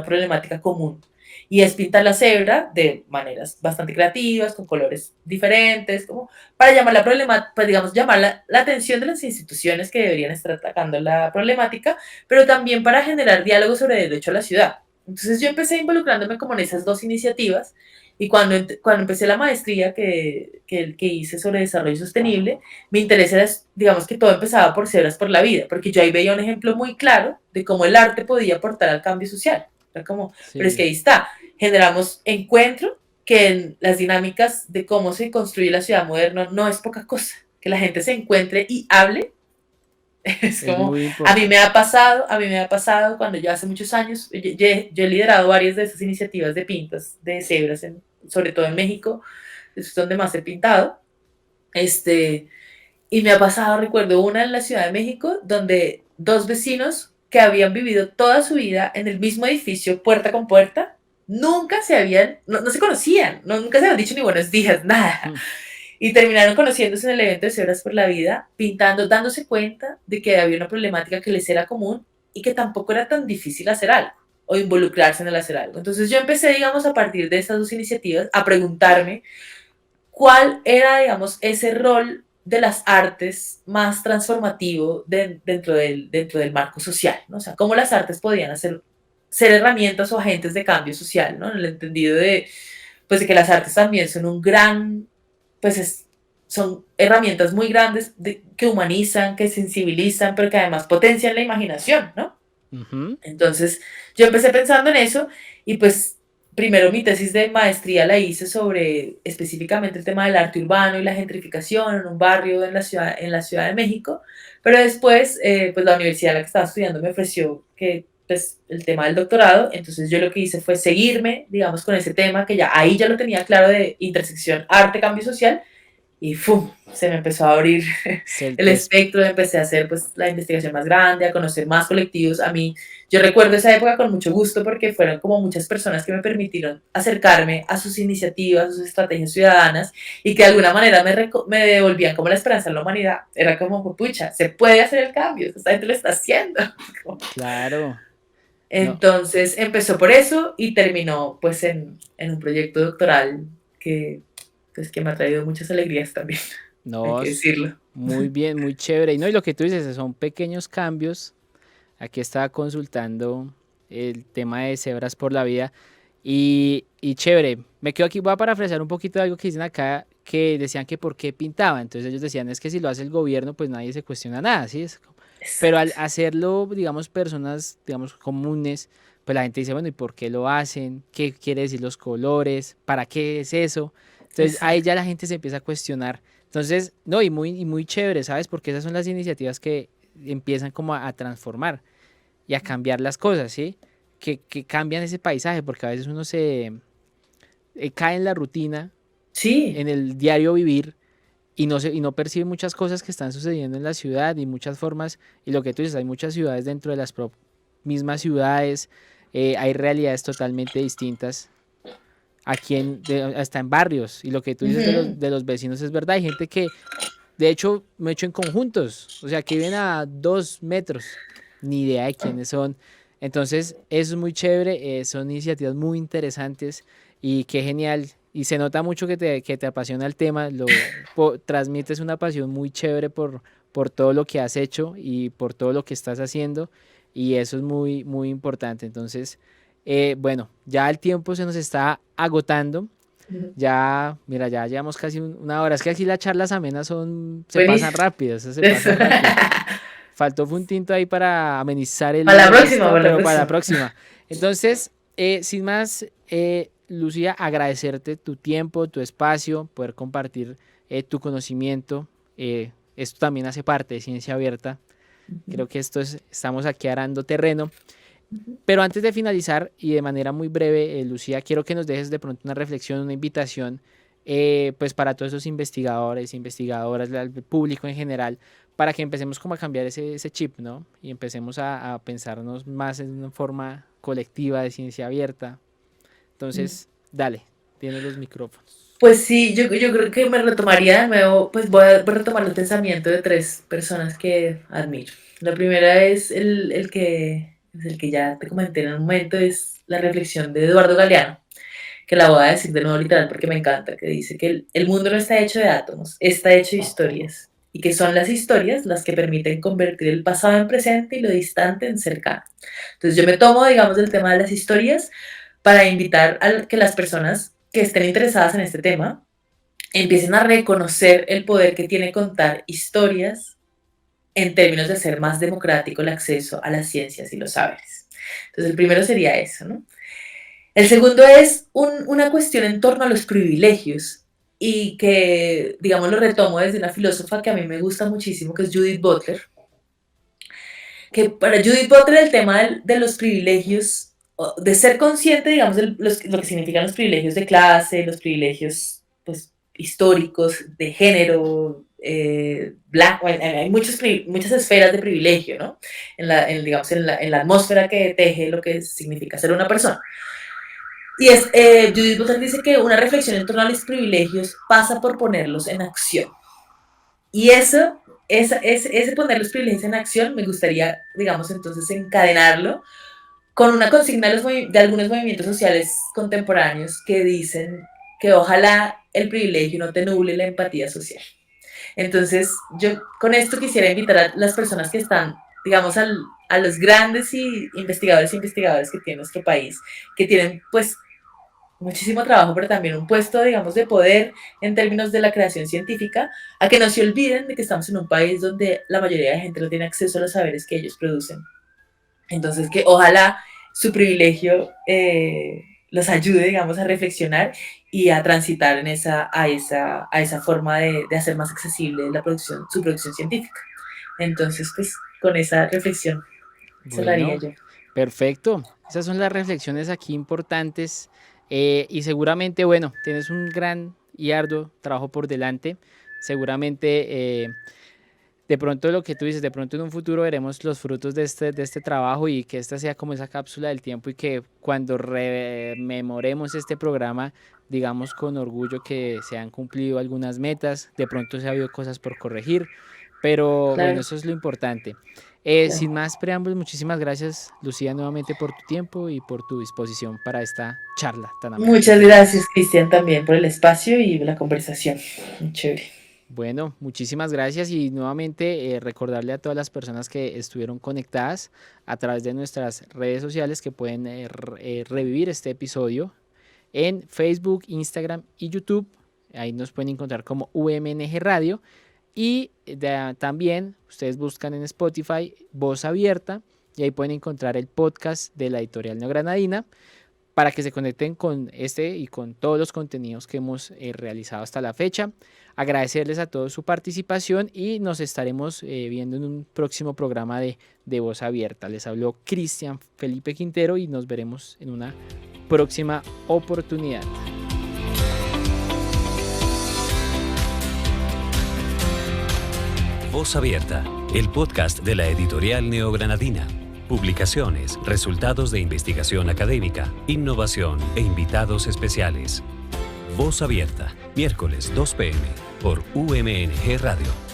problemática común. Y es pintar la cebra de maneras bastante creativas, con colores diferentes, como para llamar la problemática, pues digamos, llamar la atención de las instituciones que deberían estar atacando la problemática, pero también para generar diálogo sobre derecho a la ciudad. Entonces yo empecé involucrándome como en esas dos iniciativas y cuando empecé la maestría que hice sobre desarrollo sostenible, mi interés era, digamos que todo empezaba por Cebras por la Vida, porque yo ahí veía un ejemplo muy claro de cómo el arte podía aportar al cambio social. Era como, pero es que Sí, ahí está, generamos encuentro que en las dinámicas de cómo se construye la ciudad moderna no es poca cosa. Que la gente se encuentre y hable. Es es como, muy importante. a mí me ha pasado cuando yo hace muchos años, yo he liderado varias de esas iniciativas de pintas de cebras, sobre todo en México, es donde más he pintado. Este, y me ha pasado, recuerdo una en la Ciudad de México, donde dos vecinos que habían vivido toda su vida en el mismo edificio, puerta con puerta, nunca se habían, no se conocían, nunca se habían dicho ni buenos días, nada. Mm. Y terminaron conociéndose en el evento de Cebras por la Vida, pintando, dándose cuenta de que había una problemática que les era común y que tampoco era tan difícil hacer algo o involucrarse en el hacer algo. Entonces yo empecé, digamos, a partir de estas dos iniciativas, a preguntarme cuál era, digamos, ese rol de las artes más transformativo dentro del marco social, ¿no? O sea, cómo las artes podían ser herramientas o agentes de cambio social, ¿no? En el entendido de, pues, de que las artes también son un gran, pues son herramientas muy grandes que humanizan, que sensibilizan, pero que además potencian la imaginación, ¿no? Ujú. Entonces, yo empecé pensando en eso y pues primero mi tesis de maestría la hice sobre específicamente el tema del arte urbano y la gentrificación en un barrio en la ciudad de México, pero después pues la universidad en la que estaba estudiando me ofreció que pues el tema del doctorado, entonces yo lo que hice fue seguirme, digamos, con ese tema que ya ahí ya lo tenía claro de intersección arte-cambio social y ¡fum! Se me empezó a abrir Se el te- espectro, empecé a hacer pues la investigación más grande, a conocer más colectivos. A mí, yo recuerdo esa época con mucho gusto porque fueron como muchas personas que me permitieron acercarme a sus iniciativas, a sus estrategias ciudadanas y que de alguna manera me devolvían como la esperanza en la humanidad. Era como, pucha, se puede hacer el cambio, esta gente lo está haciendo. Claro, no, Entonces empezó por eso y terminó pues en un proyecto doctoral que, pues, que me ha traído muchas alegrías también, hay no, que decirlo. muy bien, muy chévere. Y no, y lo que tú dices, son pequeños cambios. Aquí estaba consultando el tema de Cebras por la Vida y chévere. Me quedo aquí, voy a parafrasear un poquito de algo que dicen acá, que decían que por qué pintaba. Entonces ellos decían, es que si lo hace el gobierno, pues nadie se cuestiona nada, ¿sí? Pero al Exacto. hacerlo, digamos, personas, digamos, comunes, pues la gente dice, bueno, ¿y por qué lo hacen? ¿Qué quiere decir los colores? ¿Para qué es eso? Entonces ahí Exacto. ya la gente se empieza a cuestionar. Entonces, no, y muy chévere, ¿sabes? Porque esas son las iniciativas que empiezan como a transformar y a cambiar las cosas, ¿sí? Que cambian ese paisaje, porque a veces uno se cae en la rutina, Sí, en el diario vivir, y no percibe muchas cosas que están sucediendo en la ciudad y muchas formas, y lo que tú dices, hay muchas ciudades dentro de las mismas ciudades, hay realidades totalmente distintas, aquí hasta en barrios, y lo que tú dices ujú, de los vecinos es verdad, hay gente que de hecho me he hecho en conjuntos, o sea, que viven a 2 metros, ni idea de quiénes son. Entonces, eso es muy chévere, son iniciativas muy interesantes y qué genial. Y se nota mucho que te apasiona el tema, transmites una pasión muy chévere por todo lo que has hecho y por todo lo que estás haciendo y eso es muy, muy importante. Entonces, bueno, ya el tiempo se nos está agotando. ujú. Ya, mira, ya llevamos casi una hora. Es que aquí las charlas amenas se pasan Buenísimo. rápido, eso se Eso. pasa rápido. Faltó fue un tinto ahí para amenizar Para la próxima, esta, para la pero para la próxima. próxima. Entonces, sin más, Lucía, agradecerte tu tiempo, tu espacio, poder compartir tu conocimiento. Esto también hace parte de Ciencia Abierta. Ujú, Creo que estamos aquí arando terreno. ujú. Pero antes de finalizar y de manera muy breve, Lucía, quiero que nos dejes de pronto una reflexión, una invitación, pues para todos esos investigadores, investigadoras, al público en general, para que empecemos como a cambiar ese chip, ¿no? Y empecemos a pensarnos más en una forma colectiva de ciencia abierta. Entonces, dale, tienes los micrófonos. Pues sí, yo creo que me retomaría de nuevo, pues voy a retomar el pensamiento de tres personas que admiro. La primera es el que ya te comenté en un momento, es la reflexión de Eduardo Galeano, que la voy a decir de nuevo literal porque me encanta, que dice que el mundo no está hecho de átomos, está hecho de historias, y que son las historias las que permiten convertir el pasado en presente y lo distante en cercano. Entonces yo me tomo, digamos, del tema de las historias para invitar a que las personas que estén interesadas en este tema empiecen a reconocer el poder que tiene contar historias en términos de hacer más democrático el acceso a las ciencias y los saberes. Entonces el primero sería eso, ¿no? El segundo es una cuestión en torno a los privilegios y que, digamos, lo retomo desde una filósofa que a mí me gusta muchísimo, que es Judith Butler, que para Judith Butler el tema de los privilegios, de ser consciente, digamos, de lo que significan los privilegios de clase, los privilegios pues, históricos, de género, blanco, hay muchas esferas de privilegio, ¿no? Digamos, en la atmósfera que teje lo que significa ser una persona. Y Judith Butler dice que una reflexión en torno a los privilegios pasa por ponerlos en acción. Y ese poner los privilegios en acción me gustaría, digamos, entonces encadenarlo con una consigna de algunos movimientos sociales contemporáneos que dicen que ojalá el privilegio no te nuble la empatía social. Entonces, yo con esto quisiera invitar a las personas que están, digamos, a los grandes investigadores que tiene nuestro país, que tienen, pues, muchísimo trabajo, pero también un puesto, digamos, de poder en términos de la creación científica, a que no se olviden de que estamos en un país donde la mayoría de gente no tiene acceso a los saberes que ellos producen. Entonces, que ojalá su privilegio los ayude, digamos, a reflexionar y a transitar a esa forma de hacer más accesible su producción científica. Entonces, pues, con esa reflexión cerraría yo. Perfecto. Esas son las reflexiones aquí importantes y seguramente, bueno, tienes un gran y arduo trabajo por delante. Seguramente... de pronto lo que tú dices, de pronto en un futuro veremos los frutos de este trabajo y que esta sea como esa cápsula del tiempo y que cuando rememoremos este programa, digamos con orgullo que se han cumplido algunas metas, de pronto se ha habido cosas por corregir, pero claro. Bueno, eso es lo importante. Claro. Sin más preámbulos, muchísimas gracias, Lucía, nuevamente por tu tiempo y por tu disposición para esta charla tan amable. Muchas gracias, Cristian, también por el espacio y la conversación. Muy chévere. Bueno, muchísimas gracias y nuevamente recordarle a todas las personas que estuvieron conectadas a través de nuestras redes sociales que pueden revivir este episodio en Facebook, Instagram y YouTube. Ahí nos pueden encontrar como UMNG Radio y también ustedes buscan en Spotify Voz Abierta y ahí pueden encontrar el podcast de la Editorial Neogranadina para que se conecten con este y con todos los contenidos que hemos realizado hasta la fecha. Agradecerles a todos su participación y nos estaremos viendo en un próximo programa de Voz Abierta. Les habló Cristian Felipe Quintero y nos veremos en una próxima oportunidad. Voz Abierta, el podcast de la Editorial Neogranadina. Publicaciones, resultados de investigación académica, innovación e invitados especiales. Voz Abierta, miércoles 2 p.m. por UMNG Radio.